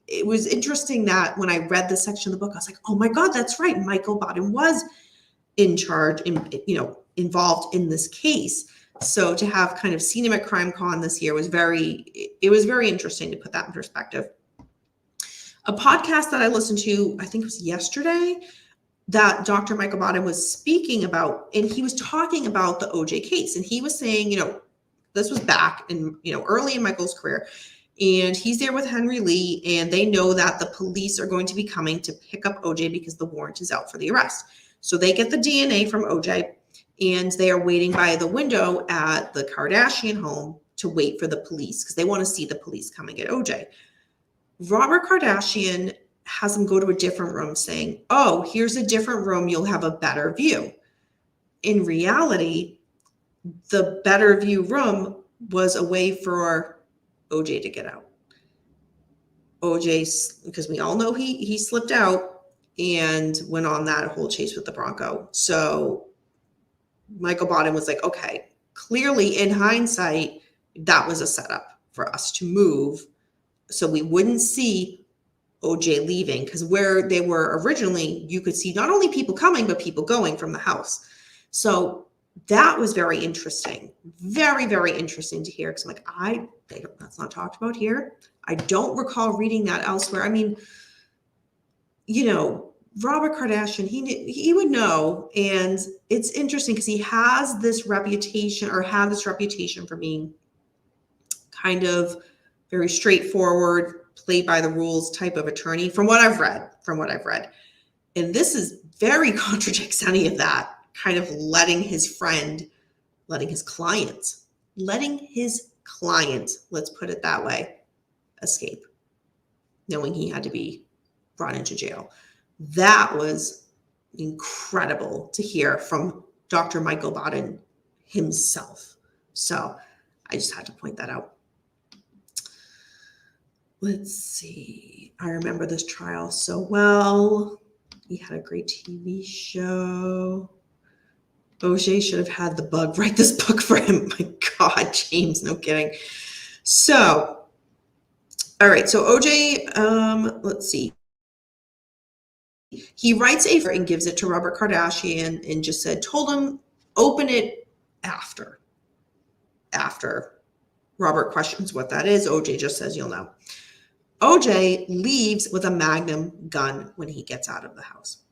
it was interesting that when I read this section of the book, I was like, oh my God, that's right. Michael Baden was in charge and, involved in this case. So to have kind of seen him at CrimeCon this year was very interesting to put that in perspective. A podcast that I listened to, I think it was yesterday, that Dr. Michael Baden was speaking about, and he was talking about the OJ case. And he was saying, this was back in, early in Michael's career. And he's there with Henry Lee, and they know that the police are going to be coming to pick up OJ because the warrant is out for the arrest. So they get the DNA from OJ, and they are waiting by the window at the Kardashian home to wait for the police because they want to see the police come and get OJ. Robert Kardashian has them go to a different room saying, oh, here's a different room. You'll have a better view. In reality, the better view room was a way for OJ to get out. OJ, because we all know he slipped out and went on that whole chase with the Bronco. So Michael Baden was like, okay, clearly in hindsight, that was a setup for us to move so we wouldn't see OJ leaving, because where they were originally, you could see not only people coming, but people going from the house. So that was very interesting. Very, very interesting to hear. Because I'm like, that's not talked about here. I don't recall reading that elsewhere. I mean, Robert Kardashian, he would know. And it's interesting because he has this reputation, or had this reputation for being kind of very straightforward, play by the rules type of attorney from what I've read. And this is very contradicts any of that, kind of letting his client, let's put it that way, escape, knowing he had to be brought into jail. That was incredible to hear from Dr. Michael Baden himself. So I just had to point that out. Let's see. I remember this trial so well. He had a great TV show. OJ should have had the bug write this book for him. My God, James, no kidding. So, all right. So OJ, let's see. He writes and gives it to Robert Kardashian and just told him, open it after. Robert questions what that is. OJ just says, you'll know. OJ leaves with a Magnum gun when he gets out of the house.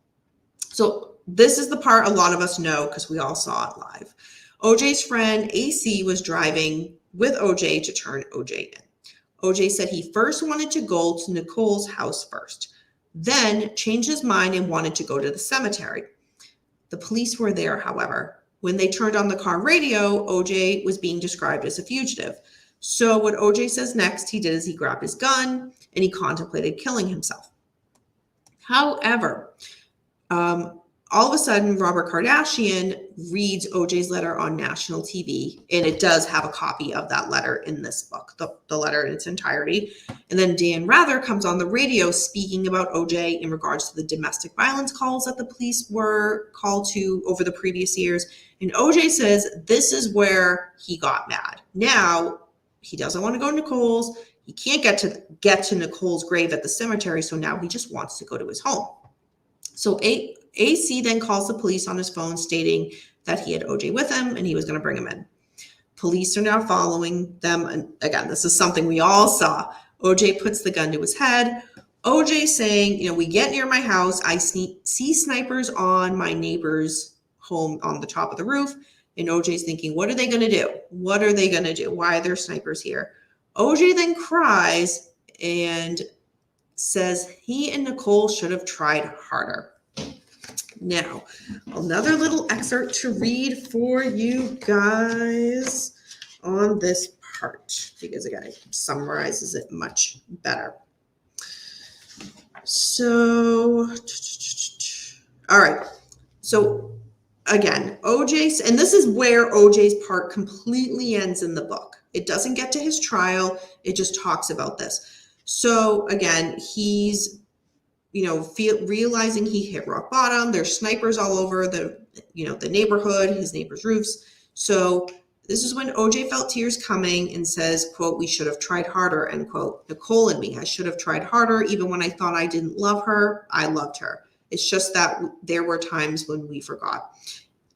So this is the part a lot of us know because we all saw it live. OJ's friend AC was driving with OJ to turn OJ in. OJ said he first wanted to go to Nicole's house first, then changed his mind and wanted to go to the cemetery. The police were there, however. When they turned on the car radio, OJ was being described as a fugitive. So what OJ says next he did is he grabbed his gun and he contemplated killing himself. However, all of a sudden, Robert Kardashian reads OJ's letter on national TV, and it does have a copy of that letter in this book, the letter in its entirety. And then Dan Rather comes on the radio speaking about OJ in regards to the domestic violence calls that the police were called to over the previous years. And OJ says this is where he got mad. Now, he doesn't want to go to Nicole's. He can't get to Nicole's grave at the cemetery, so now he just wants to go to his home. So AC then calls the police on his phone stating that he had OJ with him and he was going to bring him in. Police are now following them. And again, this is something we all saw. OJ puts the gun to his head. OJ saying, we get near my house. I see snipers on my neighbor's home on the top of the roof. And OJ's thinking, what are they going to do? What are they going to do? Why are there snipers here? OJ then cries and says he and Nicole should have tried harder. Now, another little excerpt to read for you guys on this part, because again, it summarizes it much better. So, all right. So again, OJ, and this is where OJ's part completely ends in the book. It doesn't get to his trial. It just talks about this. So again, he's, realizing he hit rock bottom. There's snipers all over the neighborhood, his neighbors' roofs. So this is when OJ felt tears coming and says, quote, "We should have tried harder," end quote. Nicole and me, I should have tried harder. Even when I thought I didn't love her, I loved her. It's just that there were times when we forgot.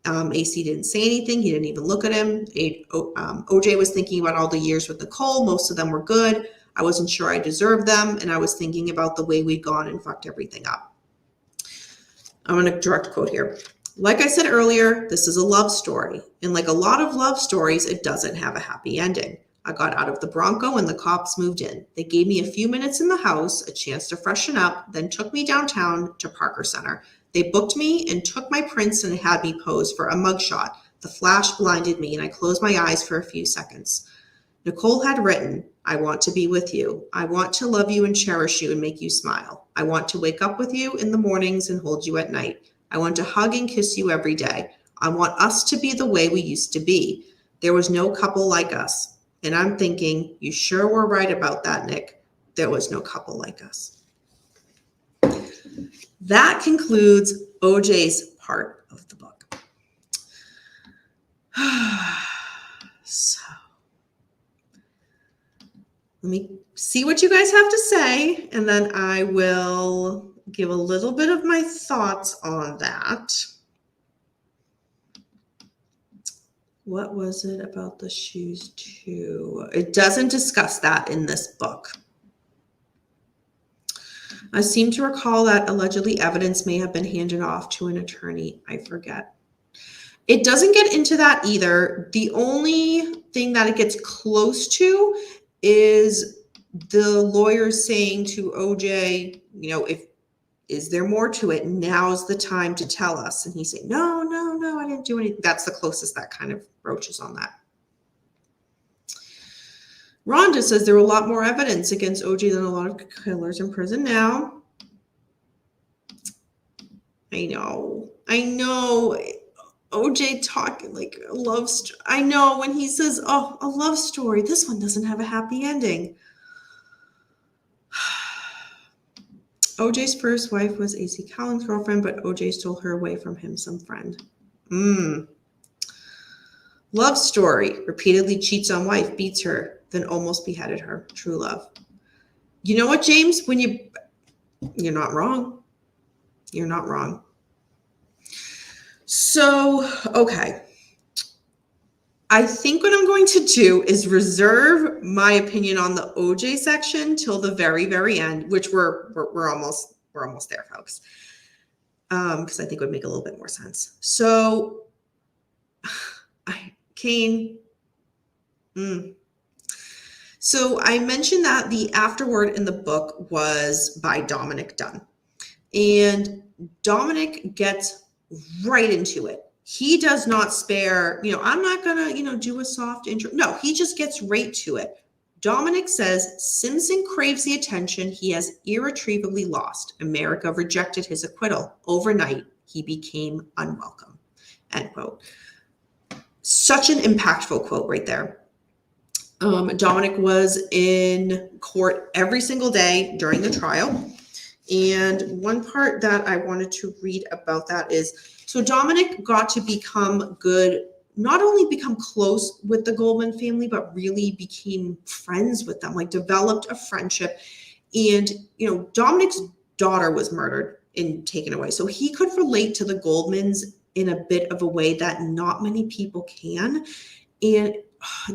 AC didn't say anything. He didn't even look at him. OJ was thinking about all the years with Nicole. Most of them were good. I wasn't sure I deserved them. And I was thinking about the way we'd gone and fucked everything up. I'm going to direct quote here. Like I said earlier, this is a love story. And like a lot of love stories, it doesn't have a happy ending. I got out of the Bronco and the cops moved in. They gave me a few minutes in the house, a chance to freshen up, then took me downtown to Parker Center. They booked me and took my prints and had me pose for a mugshot. The flash blinded me and I closed my eyes for a few seconds. Nicole had written, "I want to be with you. I want to love you and cherish you and make you smile. I want to wake up with you in the mornings and hold you at night. I want to hug and kiss you every day. I want us to be the way we used to be. There was no couple like us." And I'm thinking, you sure were right about that, Nick. There was no couple like us. That concludes OJ's part of the book. So, let me see what you guys have to say, and then I will give a little bit of my thoughts on that. What was it about the shoes too? It doesn't discuss that in this book. I seem to recall that allegedly evidence may have been handed off to an attorney. I forget. It doesn't get into that either. The only thing that it gets close to is the lawyers saying to OJ, is there more to it? Now's the time to tell us. And he's saying, no, I didn't do anything. That's the closest that kind of broaches on that. Rhonda says there were a lot more evidence against OJ than a lot of killers in prison now. I know. OJ talking like a love story. I know when he says, "Oh, a love story. This one doesn't have a happy ending." OJ's first wife was AC Collins' girlfriend, but OJ stole her away from him, some friend. Love story. Repeatedly cheats on wife, beats her, then almost beheaded her. True love. You know what, James? You're not wrong. You're not wrong. So, okay. I think what I'm going to do is reserve my opinion on the OJ section till the very, very end, which we're almost there, folks. Because I think it would make a little bit more sense. So, Kane. So I mentioned that the afterword in the book was by Dominic Dunn, and Dominic gets right into it. He does not spare, I'm not going to, do a soft intro. No, he just gets right to it. Dominic says, Simpson craves the attention he has irretrievably lost. America rejected his acquittal. Overnight, he became unwelcome. End quote. Such an impactful quote right there. Dominic was in court every single day during the trial. And one part that I wanted to read about that is, so Dominic got to become good, not only become close with the Goldman family, but really became friends with them, like developed a friendship. And, Dominic's daughter was murdered and taken away. So he could relate to the Goldmans in a bit of a way that not many people can. And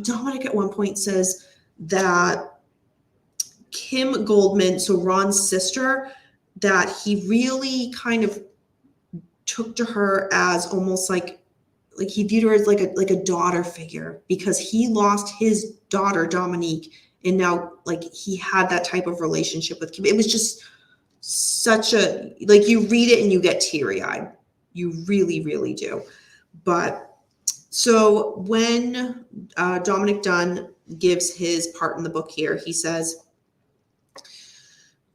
Dominic at one point says that Kim Goldman, so Ron's sister, that he really kind of took to her as almost like he viewed her as like a daughter figure, because he lost his daughter Dominique, and now like he had that type of relationship with Kim. It was just such a, like, you read it and you get teary-eyed. You really, really do. But so when Dominic Dunn gives his part in the book here, he says,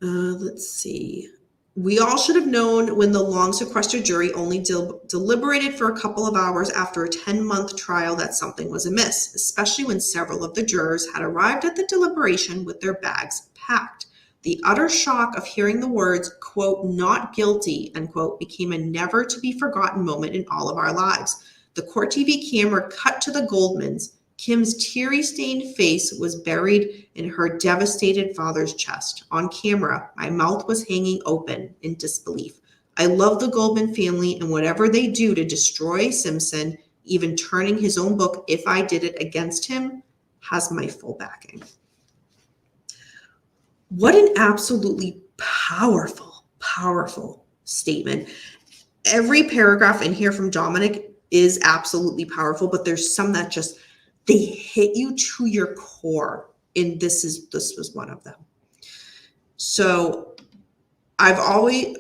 let's see. We all should have known when the long sequestered jury only deliberated for a couple of hours after a 10-month trial that something was amiss, especially when several of the jurors had arrived at the deliberation with their bags packed. The utter shock of hearing the words, quote, not guilty, unquote, became a never to be forgotten moment in all of our lives. The court TV camera cut to the Goldmans. Kim's teary-stained face was buried in her devastated father's chest. On camera, my mouth was hanging open in disbelief. I love the Goldman family, and whatever they do to destroy Simpson, even turning his own book, If I Did It, against him, has my full backing. What an absolutely powerful, powerful statement. Every paragraph in here from Dominic is absolutely powerful, but there's some that just, they hit you to your core, and this was one of them. So I've always,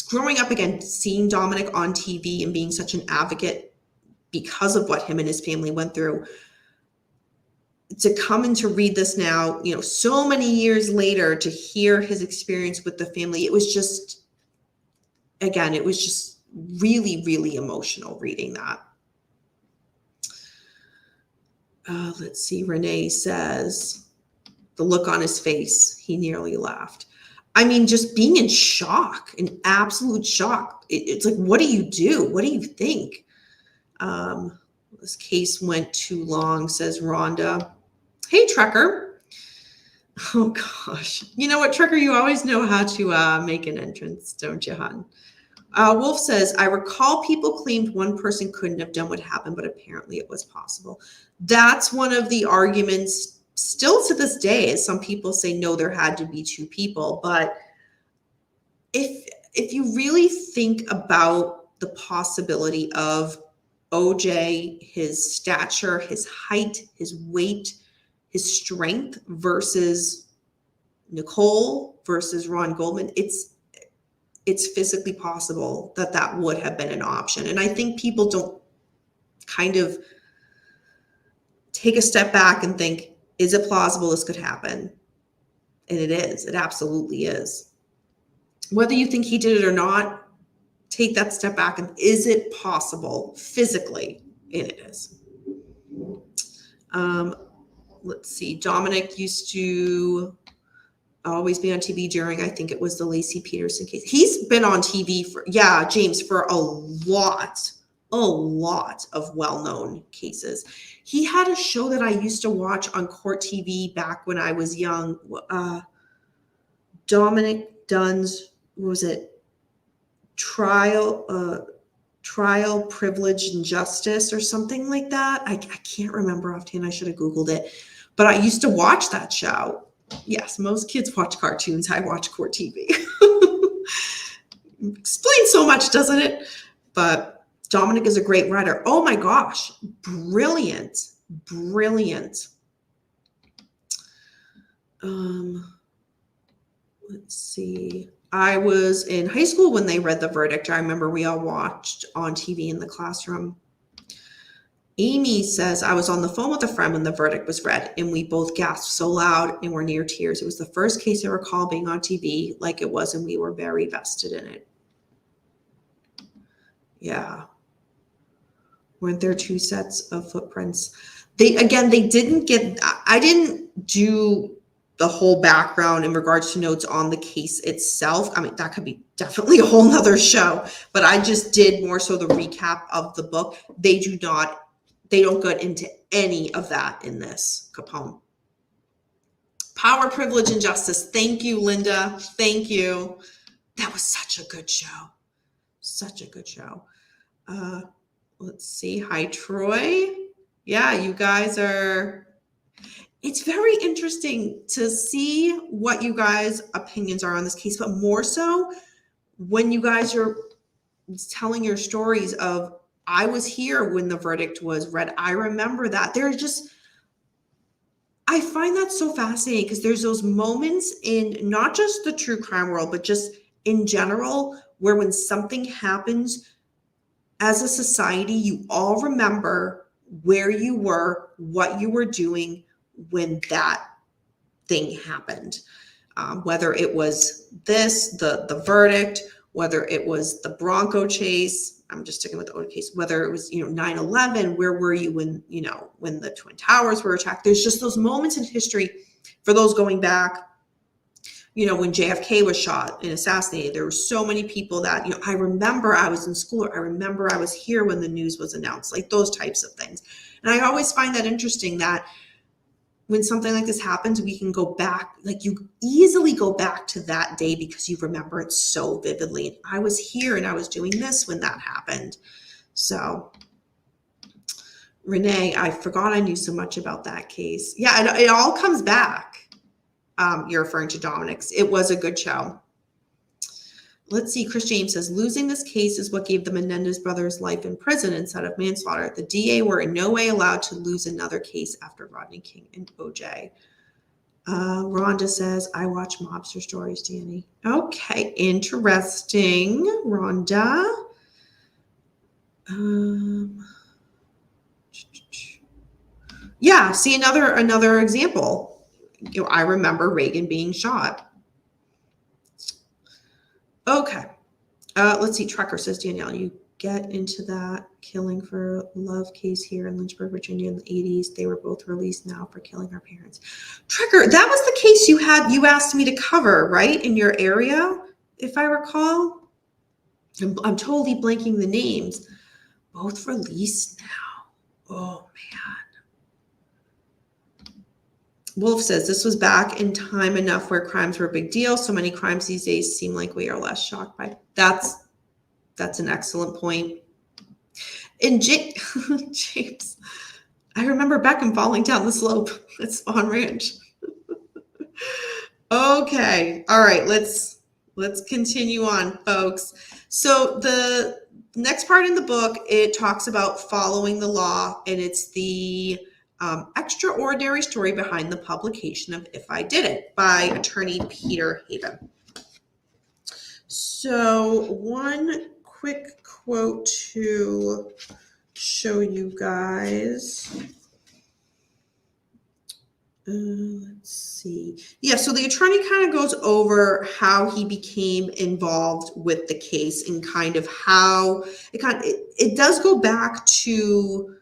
growing up again, seeing Dominic on TV and being such an advocate because of what him and his family went through, to come and to read this now, so many years later, to hear his experience with the family, it was just really, really emotional reading that. Let's see. Renee says, the look on his face, he nearly laughed. I mean, just being in shock, in absolute shock. It's like, what do you do? What do you think? This case went too long, says Rhonda. Hey, Trekker. Oh, gosh. You know what, Trekker? You always know how to make an entrance, don't you, hon? Wolf says, I recall people claimed one person couldn't have done what happened, but apparently it was possible. That's one of the arguments still to this day, is some people say, no, there had to be two people. But if you really think about the possibility of OJ, his stature, his height, his weight, his strength versus Nicole versus Ron Goldman, it's physically possible that would have been an option. And I think people don't kind of take a step back and think, is it plausible this could happen? And it is. It absolutely is. Whether you think he did it or not, take that step back and is it possible physically? And it is. Let's see. Dominic used to always be on TV during, I think it was the Lacey Peterson case. He's been on TV James, for a lot of well-known cases. He had a show that I used to watch on Court TV back when I was young. Dominic Dunn's, what was it? Trial, Privilege, and Justice, or something like that. I can't remember offhand. I should have Googled it. But I used to watch that show. Yes, most kids watch cartoons. I watch Court TV. Explains so much, doesn't it? But Dominic is a great writer. Oh my gosh, brilliant. Let's see. I was in high school when they read the verdict. I remember we all watched on TV in the classroom. Amy says, I was on the phone with a friend when the verdict was read, and we both gasped so loud and were near tears. It was the first case I recall being on TV like it was, and we were very vested in it. Yeah. Weren't there two sets of footprints? I didn't do the whole background in regards to notes on the case itself. I mean, that could be definitely a whole nother show, but I just did more so the recap of the book. They don't get into any of that in this, Capone. Power, Privilege, and Justice. Thank you, Linda. Thank you. That was such a good show. Such a good show. Let's see. Hi, Troy. Yeah, you guys are... It's very interesting to see what you guys' opinions are on this case, but more so when you guys are telling your stories of, I was here when the verdict was read. I remember that. I find that so fascinating because there's those moments in not just the true crime world, but just in general, where when something happens, as a society, you all remember where you were, what you were doing when that thing happened. Whether it was the verdict, whether it was the Bronco chase, I'm just sticking with the Oda case, whether it was, 9/11, where were you when, when the Twin Towers were attacked? There's just those moments in history, for those going back, when JFK was shot and assassinated, there were so many people that, I remember I was in school, or I remember I was here when the news was announced, like those types of things. And I always find that interesting that when something like this happens, we can go back, like you easily go back to that day because you remember it so vividly. I was here and I was doing this when that happened. So Renee, I forgot I knew so much about that case. Yeah, it all comes back. You're referring to Dominic's. It was a good show. Let's see. Chris James says, losing this case is what gave the Menendez brothers life in prison instead of manslaughter. The DA were in no way allowed to lose another case after Rodney King and OJ. Rhonda says, I watch mobster stories, Danny. Okay, interesting, Rhonda. Yeah, see another example. I remember Reagan being shot. Okay. Let's see. Trucker says, Danielle, you get into that killing for love case here in Lynchburg, Virginia in the 80s. They were both released now for killing our parents. Trucker, that was the case you asked me to cover, right? In your area, if I recall. I'm totally blanking the names. Both released now. Oh, man. Wolf says, this was back in time enough where crimes were a big deal. So many crimes these days seem like we are less shocked by. That's an excellent point. And James, I remember Beckham falling down the slope at Spawn Ranch. Okay. All right. Let's continue on, folks. So the next part in the book, it talks about following the law, and it's the extraordinary story behind the publication of If I Did It by attorney Peter Haven. So one quick quote to show you guys. Let's see. Yeah, so the attorney kind of goes over how he became involved with the case and kind of how it does go back to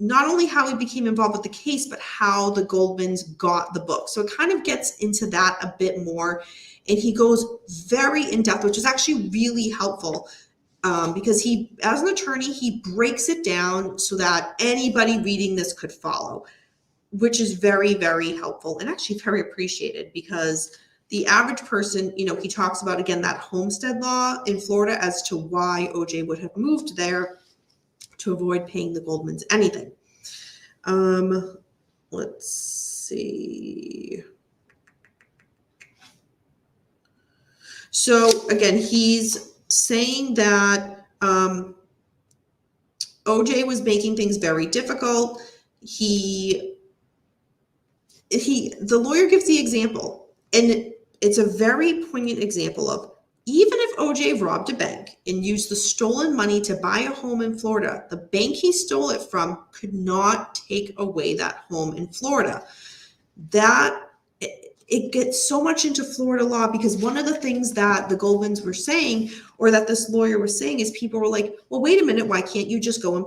not only how he became involved with the case, but how the Goldmans got the book. So it kind of gets into that a bit more. And he goes very in depth, which is actually really helpful because he, as an attorney, he breaks it down so that anybody reading this could follow, which is very, very helpful and actually very appreciated because the average person, he talks about, again, that homestead law in Florida as to why OJ would have moved there to avoid paying the Goldmans anything. Let's see. So again, he's saying that OJ was making things very difficult. The lawyer gives the example, and it's a very poignant example of, even if OJ robbed a bank and used the stolen money to buy a home in Florida, the bank he stole it from could not take away that home in Florida. It gets so much into Florida law because one of the things that the Goldmans were saying, or that this lawyer was saying, is people were like, well, wait a minute, why can't you just go and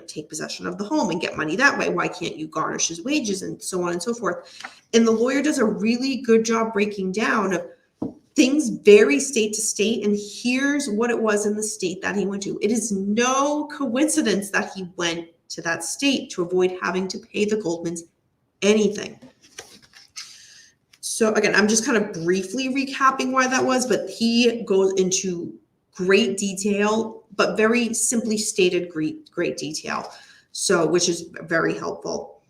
take possession of the home and get money that way? Why can't you garnish his wages and so on and so forth? And the lawyer does a really good job breaking down of things vary state to state, and here's what it was in the state that he went to. It is no coincidence that he went to that state to avoid having to pay the Goldmans anything. So again, I'm just kind of briefly recapping why that was, but he goes into great detail, but very simply stated great detail. So, which is very helpful.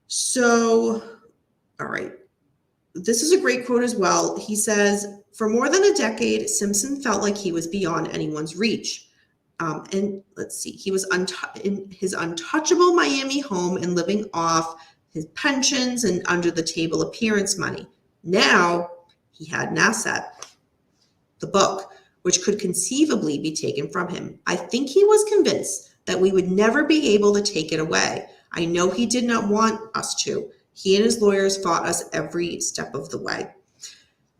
So, all right. This is a great quote as well. He says, for more than a decade, Simpson felt like he was beyond anyone's reach. And let's see, he was in his untouchable Miami home and living off his pensions and under the table appearance money. Now he had an asset, the book, which could conceivably be taken from him. I think he was convinced that we would never be able to take it away. I know he did not want us to. He and his lawyers fought us every step of the way.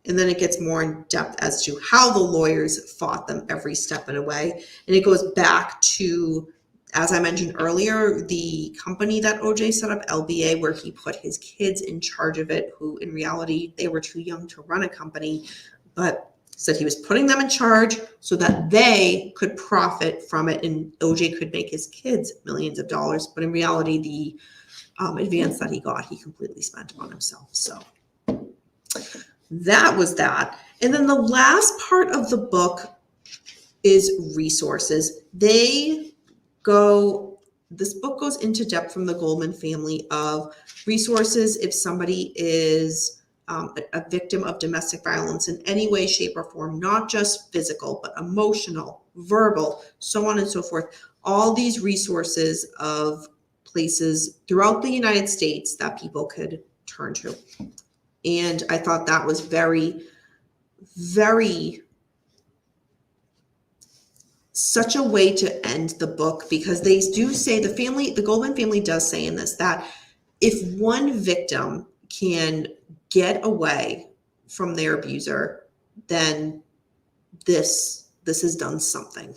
And then it gets more in depth as to how the lawyers fought them every step of the way. And it goes back to, as I mentioned earlier, the company that OJ set up, LBA, where he put his kids in charge of it, who in reality, they were too young to run a company, but said he was putting them in charge so that they could profit from it and OJ could make his kids millions of dollars. But in reality, the advance that he got, he completely spent on himself. So that was that. And then the last part of the book is resources. This book goes into depth from the Goldman family of resources if somebody is a victim of domestic violence in any way, shape, or form, not just physical, but emotional, verbal, so on and so forth. All these resources of places throughout the United States that people could turn to. And I thought that was very, very such a way to end the book, because they do say, the Goldman family does say in this, that if one victim can get away from their abuser, then this has done something.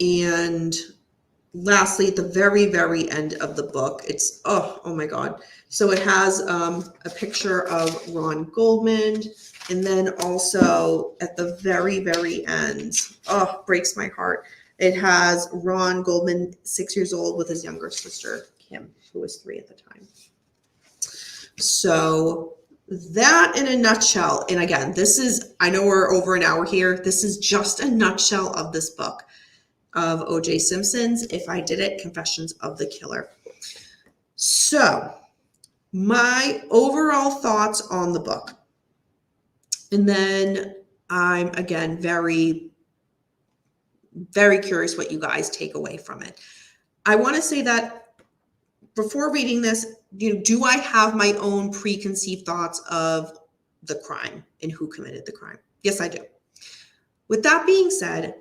And lastly, at the very, very end of the book, it's, oh my God. So it has a picture of Ron Goldman. And then also at the very, very end, breaks my heart. It has Ron Goldman, 6 years old, with his younger sister, Kim, who was 3 at the time. So that in a nutshell. And again, I know we're over an hour here. This is just a nutshell of this book of O.J. Simpson's If I Did It, Confessions of the Killer. So my overall thoughts on the book. And then I'm, again, very, very curious what you guys take away from it. I want to say that before reading this, do I have my own preconceived thoughts of the crime and who committed the crime? Yes, I do. With that being said,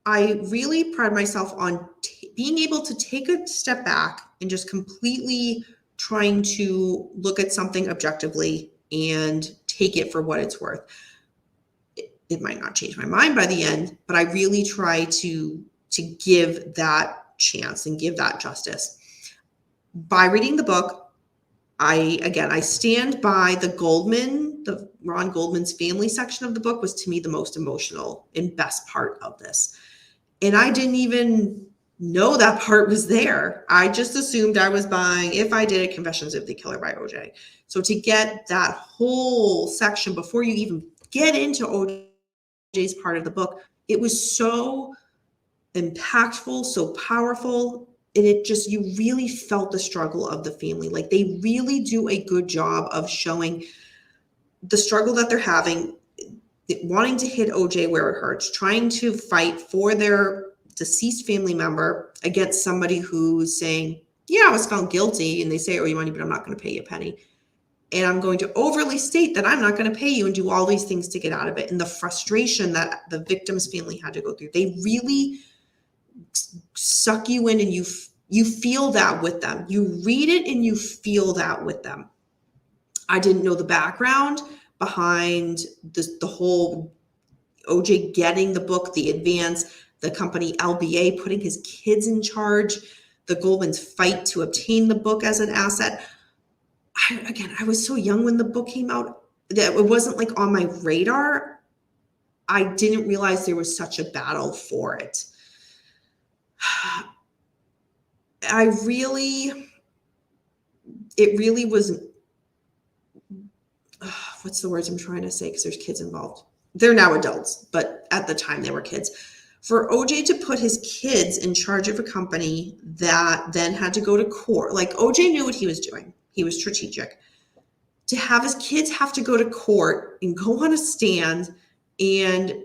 I really pride myself on being able to take a step back and just completely trying to look at something objectively and take it for what it's worth. It might not change my mind by the end, but I really try to give that chance and give that justice. By reading the book, I stand by the Ron Goldman's family section of the book was, to me, the most emotional and best part of this. And I didn't even know that part was there. I just assumed I was buying If I Did It, Confessions of the Killer by OJ. So to get that whole section before you even get into OJ's part of the book, it was so impactful, so powerful. And you really felt the struggle of the family. Like, they really do a good job of showing the struggle that they're having, wanting to hit OJ where it hurts, trying to fight for their deceased family member against somebody who's saying, yeah, I was found guilty, and they say, oh, you money, but I'm not going to pay you a penny. And I'm going to overly state that I'm not going to pay you and do all these things to get out of it. And the frustration that the victim's family had to go through, they really suck you in, and you feel that with them. You read it and you feel that with them. I didn't know the background behind the whole OJ getting the book, the advance, the company LBA putting his kids in charge, the Goldman's fight to obtain the book as an asset. I was so young when the book came out that it wasn't like on my radar. I didn't realize there was such a battle for it. It really was, what's the words I'm trying to say? Because there's kids involved. They're now adults, but at the time they were kids. For OJ to put his kids in charge of a company that then had to go to court, like OJ knew what he was doing. He was strategic. To have his kids have to go to court and go on a stand and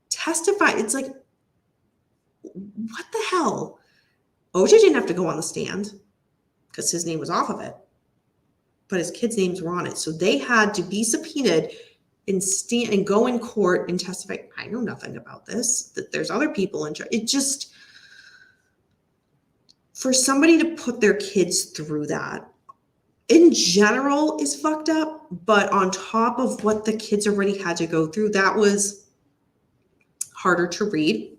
testify, it's like, what the hell? OJ didn't have to go on the stand because his name was off of it, but his kids' names were on it. So they had to be subpoenaed and stand and go in court and testify. I know nothing about this, that there's other people in charge. It just, for somebody to put their kids through that in general is fucked up. But on top of what the kids already had to go through, that was harder to read.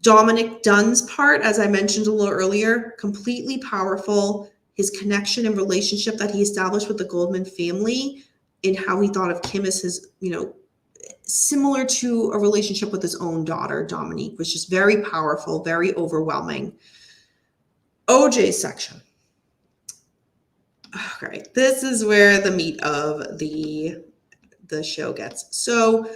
Dominic Dunn's part, as I mentioned a little earlier, completely powerful. His connection and relationship that he established with the Goldman family and how he thought of Kim as his, similar to a relationship with his own daughter, Dominique, was just very powerful, very overwhelming. OJ's section. Okay, this is where the meat of the show gets. So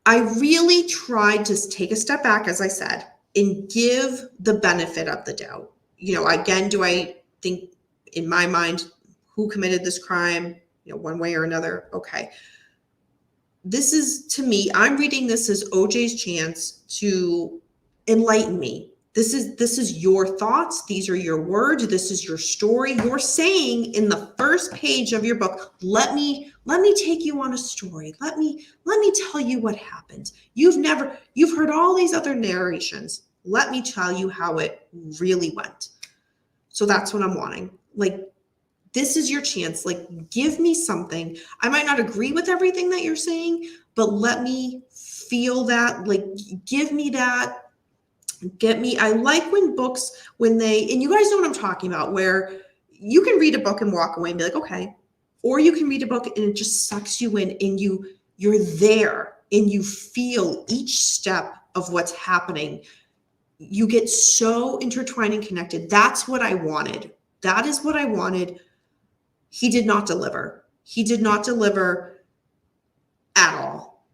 I really tried to take a step back, as I said, and give the benefit of the doubt. Again, do I think in my mind who committed this crime, one way or another? Okay. This is, to me, I'm reading this as OJ's chance to enlighten me. This is your thoughts. These are your words. This is your story. You're saying in the first page of your book, let me take you on a story. Let me tell you what happened. You've heard all these other narrations. Let me tell you how it really went. So that's what I'm wanting. This is your chance. Give me something. I might not agree with everything that you're saying, but let me feel that. Give me that. Get me. I like when books, and you guys know what I'm talking about, where you can read a book and walk away and be like, okay. Or you can read a book and it just sucks you in and you're there and you feel each step of what's happening. You get so intertwined and connected. That's what I wanted. That is what I wanted. He did not deliver. He did not deliver at all.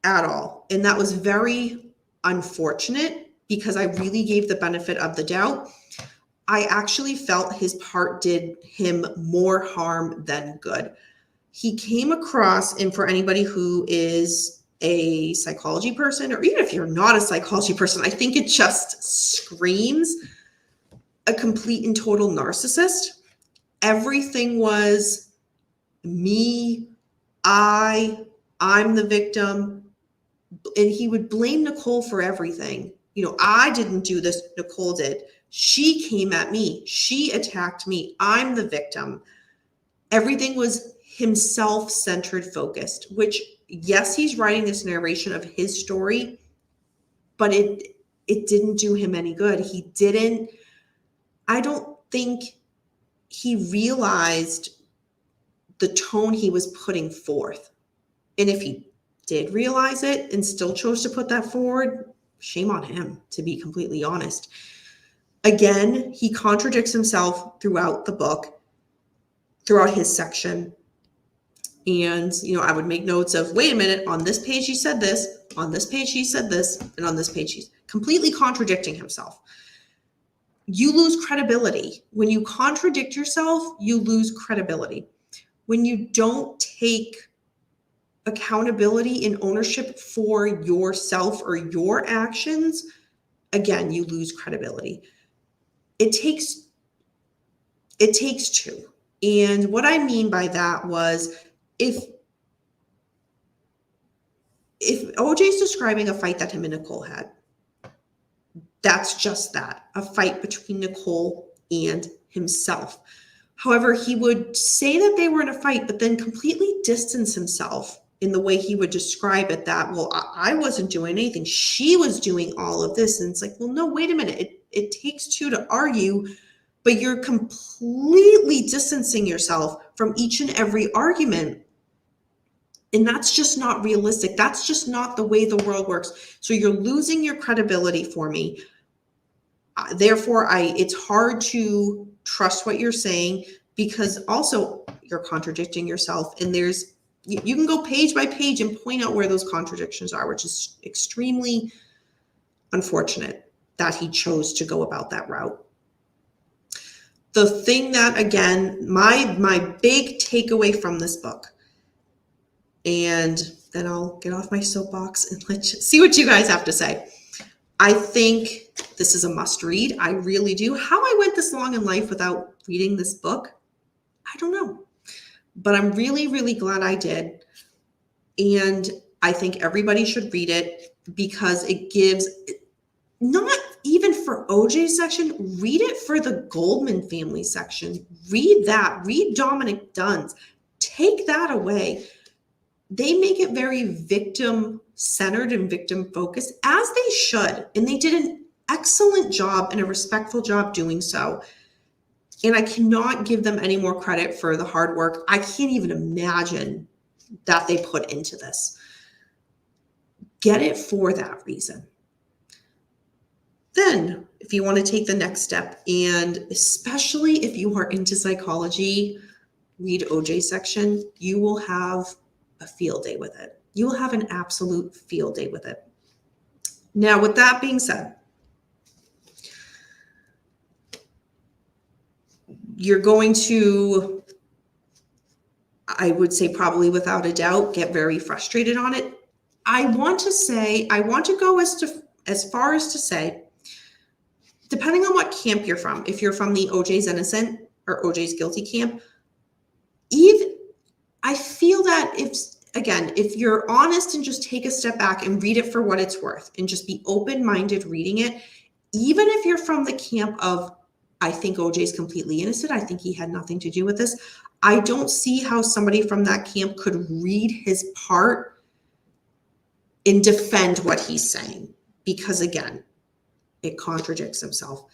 At all. And that was very unfortunate because I really gave the benefit of the doubt. I actually felt his part did him more harm than good. He came across, and for anybody who is a psychology person, or even if you're not a psychology person, I think it just screams a complete and total narcissist. Everything was me, I'm the victim. And he would blame Nicole for everything. I didn't do this, Nicole did. She came at me. She attacked me. I'm the victim. Everything was himself-centered focused, which, yes, he's writing this narration of his story, but it didn't do him any good. I don't think he realized the tone he was putting forth. And if he did realize it and still chose to put that forward, shame on him, to be completely honest. Again, he contradicts himself throughout the book, throughout his section. And, I would make notes of, wait a minute, on this page he said this, on this page he said this, and on this page he's completely contradicting himself. You lose credibility. When you contradict yourself, you lose credibility. When you don't take accountability and ownership for yourself or your actions, again, you lose credibility. It takes two. And what I mean by that was, if OJ's describing a fight that him and Nicole had, that's just that, a fight between Nicole and himself. However, he would say that they were in a fight, but then completely distance himself in the way he would describe it, that, well, I wasn't doing anything. She was doing all of this. And it's like, well, no, wait a minute. It takes two to argue, but you're completely distancing yourself from each and every argument. And that's just not realistic. That's just not the way the world works. So you're losing your credibility for me. Therefore, it's hard to trust what you're saying, because also you're contradicting yourself. And you can go page by page and point out where those contradictions are, which is extremely unfortunate that he chose to go about that route. The thing that, again, my big takeaway from this book, and then I'll get off my soapbox and let's see what you guys have to say. I think this is a must read. I really do. How I went this long in life without reading this book, I don't know. But I'm really, really glad I did. And I think everybody should read it because it gives, not even for OJ section, read it for the Goldman family section. Read that. Read Dominic Dunn's. Take that away. They make it very victim centered and victim focused, as they should. And they did an excellent job and a respectful job doing so. And I cannot give them any more credit for the hard work I can't even imagine that they put into this. Get it for that reason. Then, if you want to take the next step, and especially if you are into psychology, read OJ section, you will have a field day with it. You will have an absolute field day with it. Now, with that being said, you're going to, I would say probably without a doubt, get very frustrated on it. I want to go as far as to say, depending on what camp you're from, if you're from the OJ's innocent or OJ's guilty camp, I feel that if you're honest and just take a step back and read it for what it's worth and just be open-minded reading it, even if you're from the camp of, I think OJ's completely innocent, I think he had nothing to do with this, I don't see how somebody from that camp could read his part and defend what he's saying. Because again, it contradicts himself.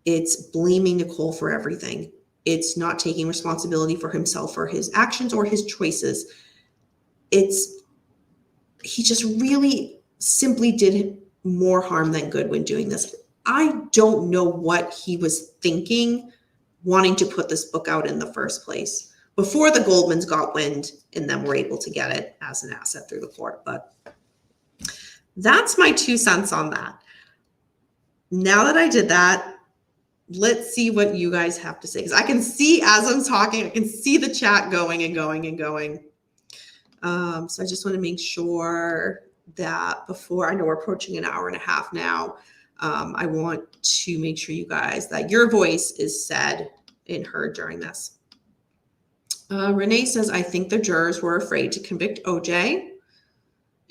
It's blaming Nicole for everything. It's not taking responsibility for himself or his actions or his choices. He just really simply did more harm than good when doing this. I don't know what he was thinking wanting to put this book out in the first place before the Goldmans got wind and then were able to get it as an asset through the court. But that's my 2 cents on that. Now that I did that, let's see what you guys have to say. Because I can see as I'm talking, I can see the chat going and going and going. So I just want to make sure that before, I know we're approaching an hour and a half now, I want to make sure you guys that your voice is said and heard during this. Renee says, I think the jurors were afraid to convict OJ.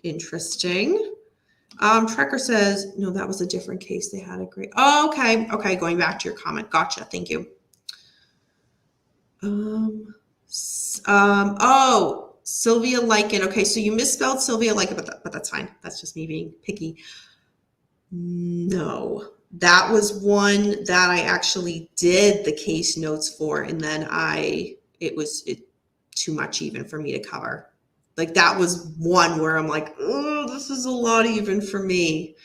Interesting. Trekker says, no, that was a different case. They had a great, oh, okay. Okay. Going back to your comment. Gotcha. Thank you. Oh, Sylvia Lycan. Okay. So you misspelled Sylvia Lycan, but that's fine. That's just me being picky. No, that was one that I actually did the case notes for. And then it was too much even for me to cover. Like that was one where I'm like, oh, this is a lot even for me.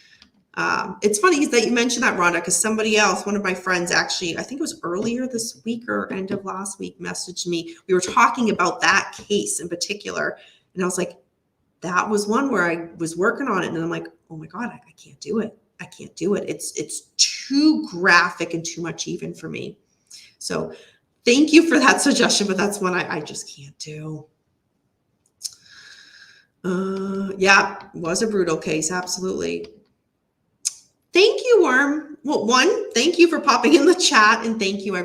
It's funny that you mentioned that, Rhonda, because somebody else, one of my friends actually, I think it was earlier this week or end of last week, messaged me. We were talking about that case in particular. And I was like, that was one where I was working on it. And I'm like, oh my God, I can't do it. I can't do it. It's too graphic and too much even for me. So thank you for that suggestion, but that's one I just can't do. Yeah, it was a brutal case. Absolutely. Thank you, Worm. Well, one, thank you for popping in the chat, and thank you. I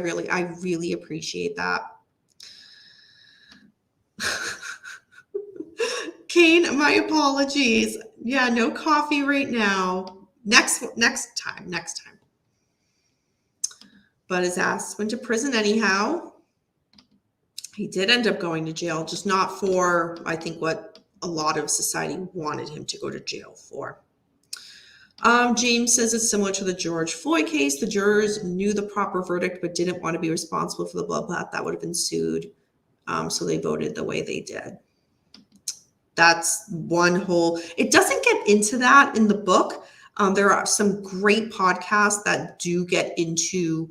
really appreciate that. Kane, my apologies. Yeah, no coffee right now. Next time. But his ass went to prison anyhow. He did end up going to jail, just not for, I think, what a lot of society wanted him to go to jail for. James says it's similar to the George Floyd case. The jurors knew the proper verdict, but didn't want to be responsible for the bloodbath that would have ensued. So they voted the way they did. That's one whole, it doesn't get into that in the book. There are some great podcasts that do get into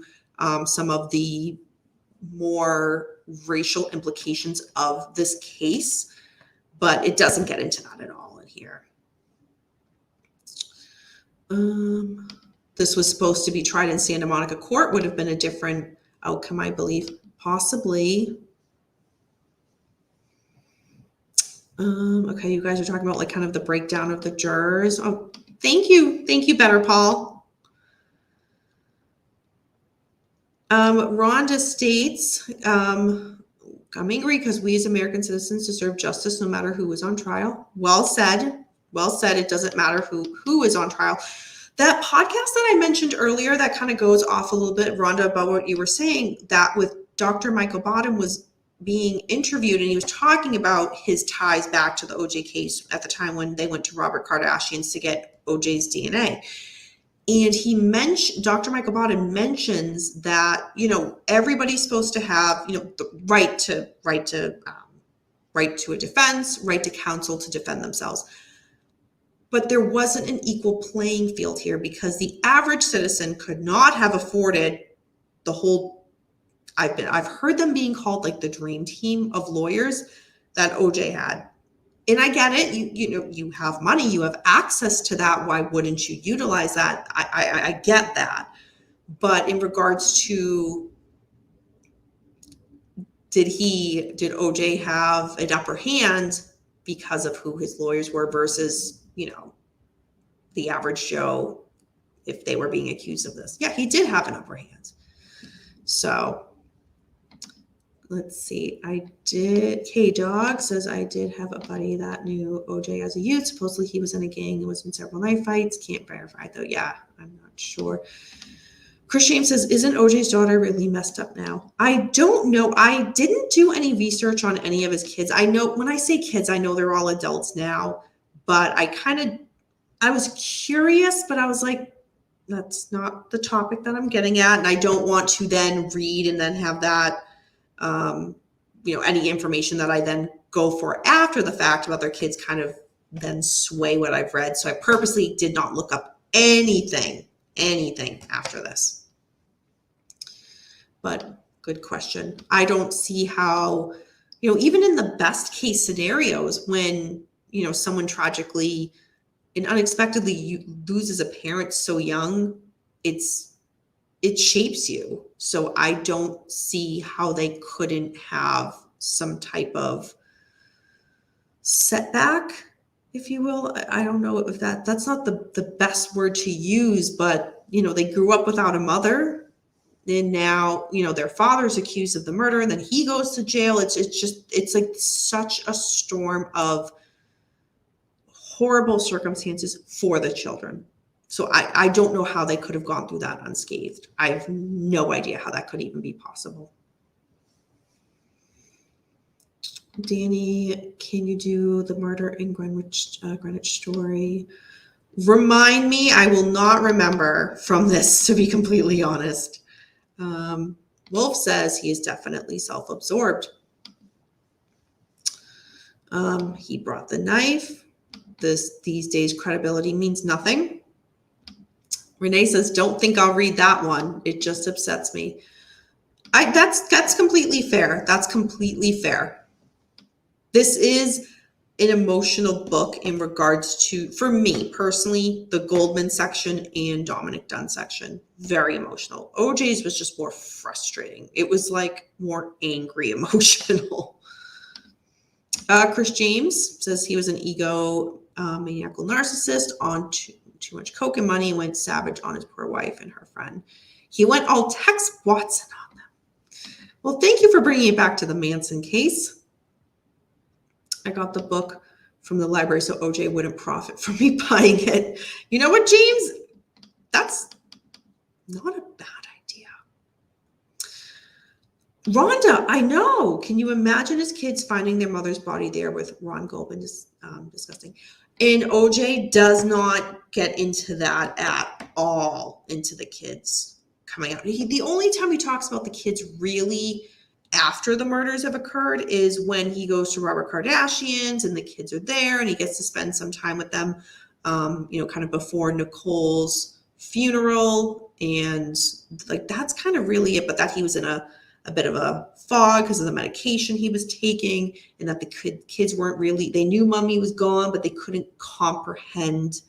some of the more racial implications of this case, but it doesn't get into that at all in here. This was supposed to be tried in Santa Monica court, would have been a different outcome, I believe, possibly. Okay, you guys are talking about like kind of the breakdown of the jurors. Oh, thank you. Thank you, Better Paul. Rhonda states, I'm angry because we as American citizens deserve justice no matter who is on trial. Well said. Well said. It doesn't matter who is on trial. That podcast that I mentioned earlier that kind of goes off a little bit, Rhonda, about what you were saying, that with Dr. Michael Bottom was being interviewed and he was talking about his ties back to the OJ case at the time when they went to Robert Kardashian's to get OJ's DNA. And he mentioned, Dr. Michael Bottom mentions that, everybody's supposed to have, the right to a defense, right to counsel to defend themselves. But there wasn't an equal playing field here because the average citizen could not have afforded the whole, I've heard them being called like the dream team of lawyers that OJ had. And I get it. You have money, you have access to that. Why wouldn't you utilize that? I get that. But in regards to, did OJ have an upper hand because of who his lawyers were versus, the average Joe, if they were being accused of this? Yeah, he did have an upper hand. So let's see. K-Dog says, I did have a buddy that knew OJ as a youth. Supposedly he was in a gang and was in several knife fights. Can't verify though. Yeah, I'm not sure. Chris James says, isn't OJ's daughter really messed up now? I don't know. I didn't do any research on any of his kids. I know when I say kids, I know they're all adults now, but I was curious, but I was like, that's not the topic that I'm getting at. And I don't want to then read and then have that, any information that I then go for after the fact about their kids kind of then sway what I've read. So I purposely did not look up anything after this. But good question. I don't see how, even in the best case scenarios when, someone tragically and unexpectedly loses a parent so young, it shapes you. So I don't see how they couldn't have some type of setback, if you will. I don't know if that's not the best word to use, but they grew up without a mother. And now, their father's accused of the murder and then he goes to jail. It's like such a storm of horrible circumstances for the children. So I don't know how they could have gone through that unscathed. I have no idea how that could even be possible. Danny, can you do the murder in Greenwich story? Remind me. I will not remember from this, to be completely honest. Wolf says he is definitely self-absorbed. He brought the knife. These days, credibility means nothing. Renee says, don't think I'll read that one. It just upsets me. That's completely fair. That's completely fair. This is an emotional book in regards to, for me personally, the Goldman section and Dominic Dunn section. Very emotional. OJ's was just more frustrating. It was like more angry emotional. Chris James says he was an maniacal narcissist on too much coke and money and went savage on his poor wife and her friend. He went all Tex Watson on them. Well, thank you for bringing it back to the Manson case. I got the book from the library so OJ wouldn't profit from me buying it. You know what, James? That's not a bad idea. Rhonda, I know. Can you imagine his kids finding their mother's body there with Ron Goldman? Disgusting. And OJ does not get into that at all, into the kids coming out. The only time he talks about the kids really after the murders have occurred is when he goes to Robert Kardashian's and the kids are there and he gets to spend some time with them, kind of before Nicole's funeral. And like, that's kind of really it. But that he was in a bit of a fog because of the medication he was taking, and that the kids weren't really, they knew mommy was gone, but they couldn't comprehend,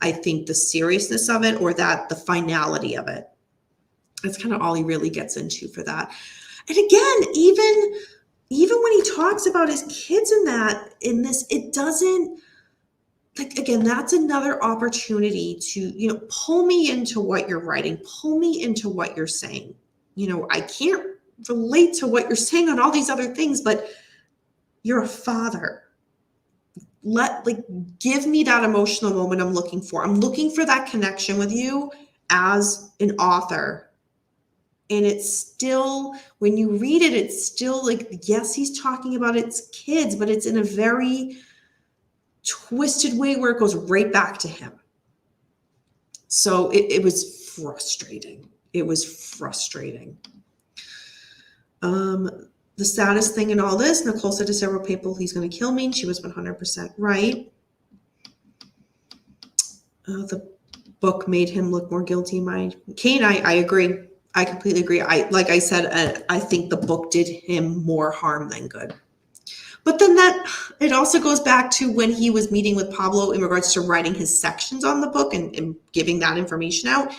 I think, the seriousness of it or that the finality of it. That's kind of all he really gets into for that. And again, even when he talks about his kids in this, it doesn't, like, again, that's another opportunity to, pull me into what you're writing, pull me into what you're saying. I can't relate to what you're saying on all these other things, but you're a father. Give me that emotional moment I'm looking for. I'm looking for that connection with you as an author. And it's still, when you read it, it's still like, yes, he's talking about its kids, but it's in a very twisted way where it goes right back to him. So it was frustrating. It was frustrating. The saddest thing in all this, Nicole said to several people, he's going to kill me. And she was 100% right. The book made him look more guilty. Kane, I agree. I completely agree. Like I said, I think the book did him more harm than good. But then it also goes back to when he was meeting with Pablo in regards to writing his sections on the book and giving that information out.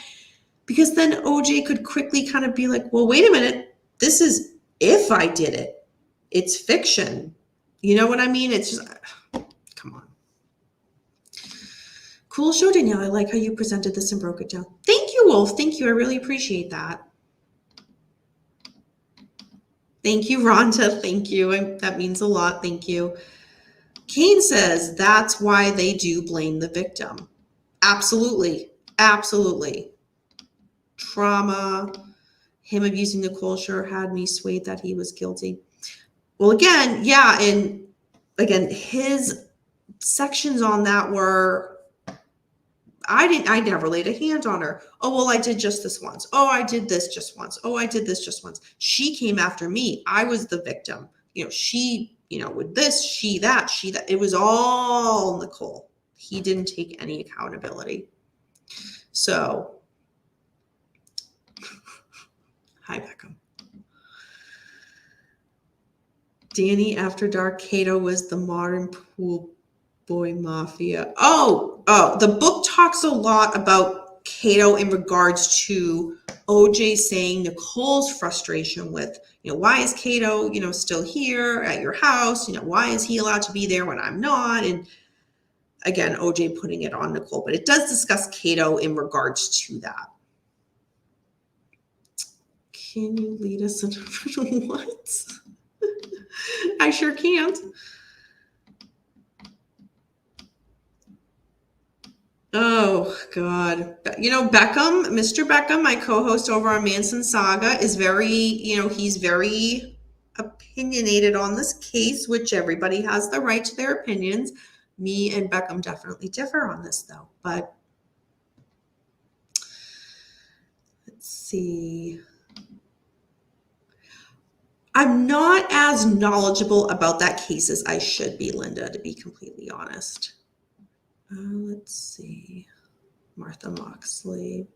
Because then OJ could quickly kind of be like, well, wait a minute. This is if I did it. It's fiction. You know what I mean? It's just, come on. Cool show, Danielle. I like how you presented this and broke it down. Thank you, Wolf. Thank you. I really appreciate that. Thank you, Rhonda. Thank you. That means a lot. Thank you. Kane says that's why they do blame the victim. Absolutely. Absolutely. Trauma. Him abusing Nicole sure had me swayed that he was guilty. Well, again, yeah. And again, his sections on that were, I never laid a hand on her. Oh, well, I did just this once. Oh, I did this just once. Oh, I did this just once. She came after me. I was the victim. She, with this, she, that. It was all Nicole. He didn't take any accountability. So, hi, Beckham. Danny After Dark, Kato was the modern pool boy mafia. The book talks a lot about Kato in regards to OJ saying Nicole's frustration with, why is Kato, still here at your house? Why is he allowed to be there when I'm not? And again, OJ putting it on Nicole, but it does discuss Kato in regards to that. Can you lead us in what? I sure can't. Oh, God. Beckham, Mr. Beckham, my co-host over on Manson Saga, is very, he's very opinionated on this case, which everybody has the right to their opinions. Me and Beckham definitely differ on this, though. But let's see. I'm not as knowledgeable about that case as I should be, Linda, to be completely honest. Let's see. Martha Moxley.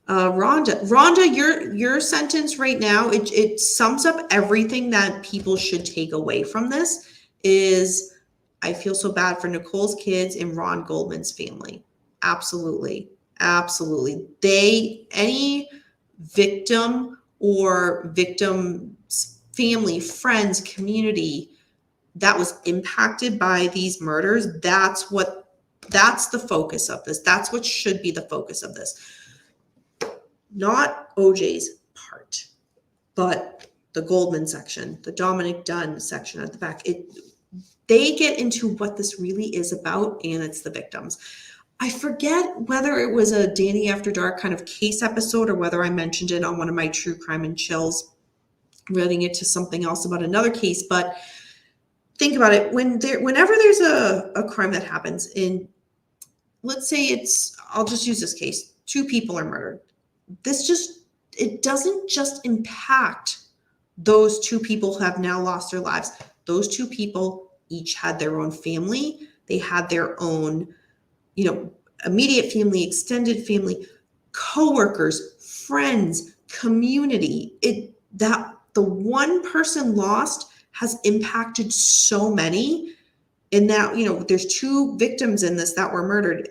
Rhonda, your sentence right now, it sums up everything that people should take away from this is, I feel so bad for Nicole's kids and Ron Goldman's family. Absolutely. Absolutely. Any victim or victim's family, friends, community that was impacted by these murders, that's the focus of this. That's what should be the focus of this. Not OJ's part, but the Goldman section, the Dominic Dunn section at the back. They get into what this really is about, and it's the victims. I forget whether it was a Danny After Dark kind of case episode or whether I mentioned it on one of my True Crime and Chills, relating it to something else about another case, but think about it. Whenever there's a crime that happens, in, let's say I'll just use this case, 2 people are murdered. It doesn't just impact those 2 people who have now lost their lives. Those 2 people each had their own family. They had their own, immediate family, extended family, coworkers, friends, community. That the one person lost has impacted so many. And now, there's 2 victims in this that were murdered.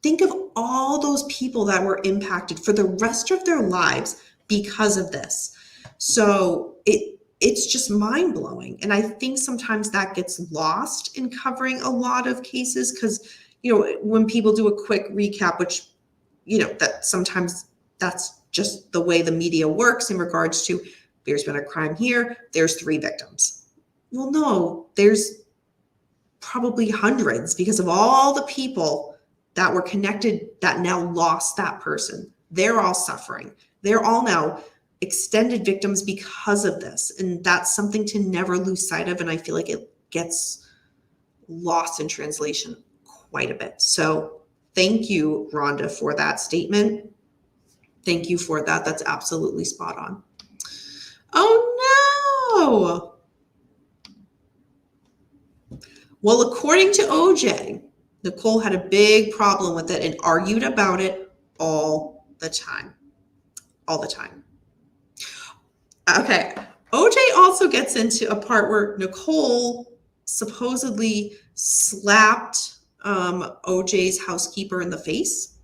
Think of all those people that were impacted for the rest of their lives because of this. So it's just mind-blowing. And I think sometimes that gets lost in covering a lot of cases because, when people do a quick recap, which, that sometimes that's just the way the media works in regards to there's been a crime here, there's 3 victims. Well, no, there's probably hundreds because of all the people that were connected that now lost that person. They're all suffering. They're all now extended victims because of this. And that's something to never lose sight of. And I feel like it gets lost in translation quite a bit. So thank you, Rhonda, for that statement. Thank you for that. That's absolutely spot on. Oh no. Well, according to OJ, Nicole had a big problem with it and argued about it all the time. All the time. Okay. OJ also gets into a part where Nicole supposedly slapped OJ's housekeeper in the face.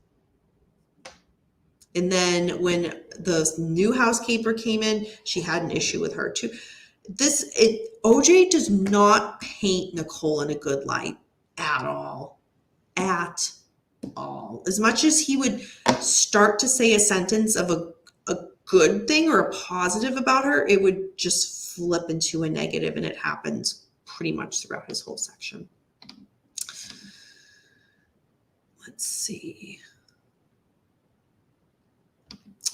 And then when the new housekeeper came in, she had an issue with her too. OJ does not paint Nicole in a good light at all. At all. As much as he would start to say a sentence of a good thing or a positive about her, it would just flip into a negative, and it happens pretty much throughout his whole section. Let's see.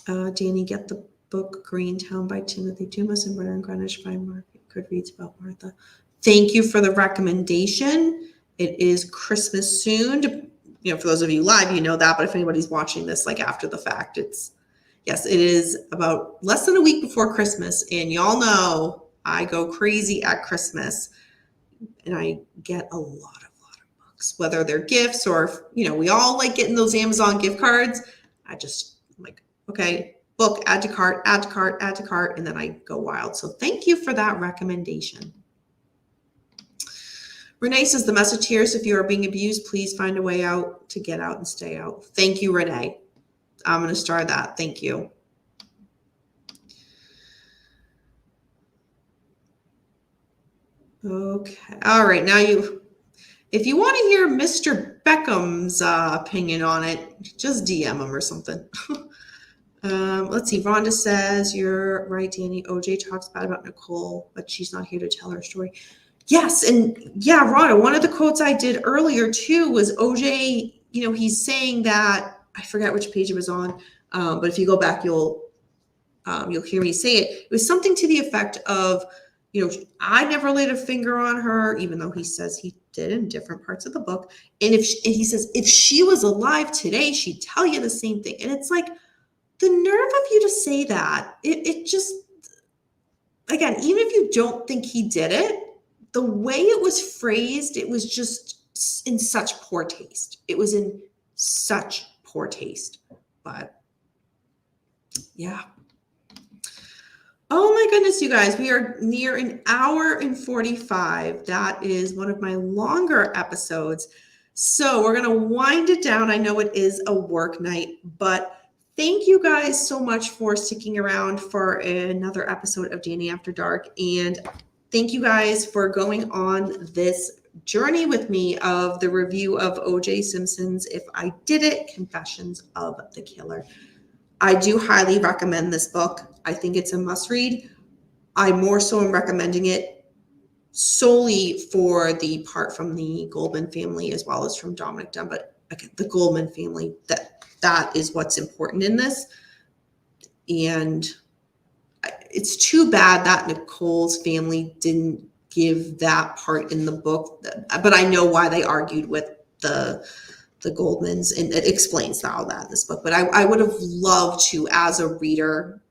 Danny, get the book Greentown by Timothy Dumas and Winter in Greenwich by Margaret Goodreads about Martha. Thank you for the recommendation. It is Christmas soon. For those of you live, you know that, but if anybody's watching this like after the fact, it is about less than a week before Christmas, and y'all know I go crazy at Christmas, and I get a lot of books, whether they're gifts or, we all like getting those Amazon gift cards. I'm like, okay, book, add to cart, and then I go wild. So thank you for that recommendation. Renee says the message here is if you are being abused, please find a way out to get out and stay out. Thank you, Renee. I'm going to start that. Thank you. Okay. All right. Now if you want to hear Mr. Beckham's opinion on it, just DM him or something. Let's see. Rhonda says, you're right, Danny. OJ talks bad about Nicole, but she's not here to tell her story. Yes. And yeah, Rhonda, one of the quotes I did earlier too was OJ, he's saying that, I forget which page it was on, but if you go back, you'll hear me say it. It was something to the effect of, I never laid a finger on her, even though he says he did in different parts of the book. And he says, if she was alive today, she'd tell you the same thing. And it's like, the nerve of you to say that, it just, again, even if you don't think he did it, the way it was phrased, it was just in such poor taste. It was in such poor taste. But yeah. Oh my goodness, you guys, we are near an hour and 45. That is one of my longer episodes. So we're going to wind it down. I know it is a work night, but thank you guys so much for sticking around for another episode of Danny After Dark. And thank you guys for going on this journey with me of the review of O.J. Simpson's If I Did It, Confessions of the Killer. I do highly recommend this book. I think it's a must read. I more so am recommending it solely for the part from the Goldman family as well as from Dominic Dunn. But again, the Goldman family, that is what's important in this. And it's too bad that Nicole's family didn't give that part in the book, but I know why they argued with the Goldmans, and it explains all that in this book. But I would have loved to, as a reader,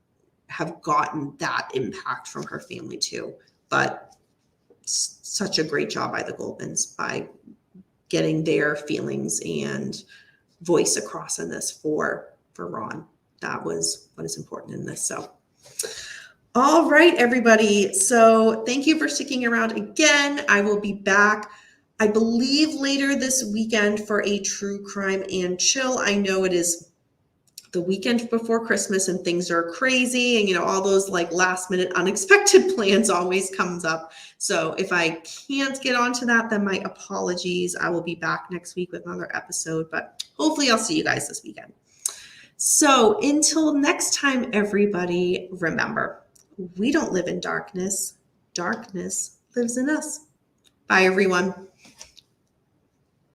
have gotten that impact from her family too. But such a great job by the Goldmans by getting their feelings and voice across in this for Ron. That was what is important in this. So, all right, everybody. So thank you for sticking around again. I will be back, I believe, later this weekend for a true crime and chill. I know it is the weekend before Christmas and things are crazy, and all those like last minute unexpected plans always comes up. So if I can't get onto that, then my apologies. I will be back next week with another episode, but hopefully I'll see you guys this weekend. So until next time, everybody, remember, we don't live in darkness. Darkness lives in us. Bye, everyone.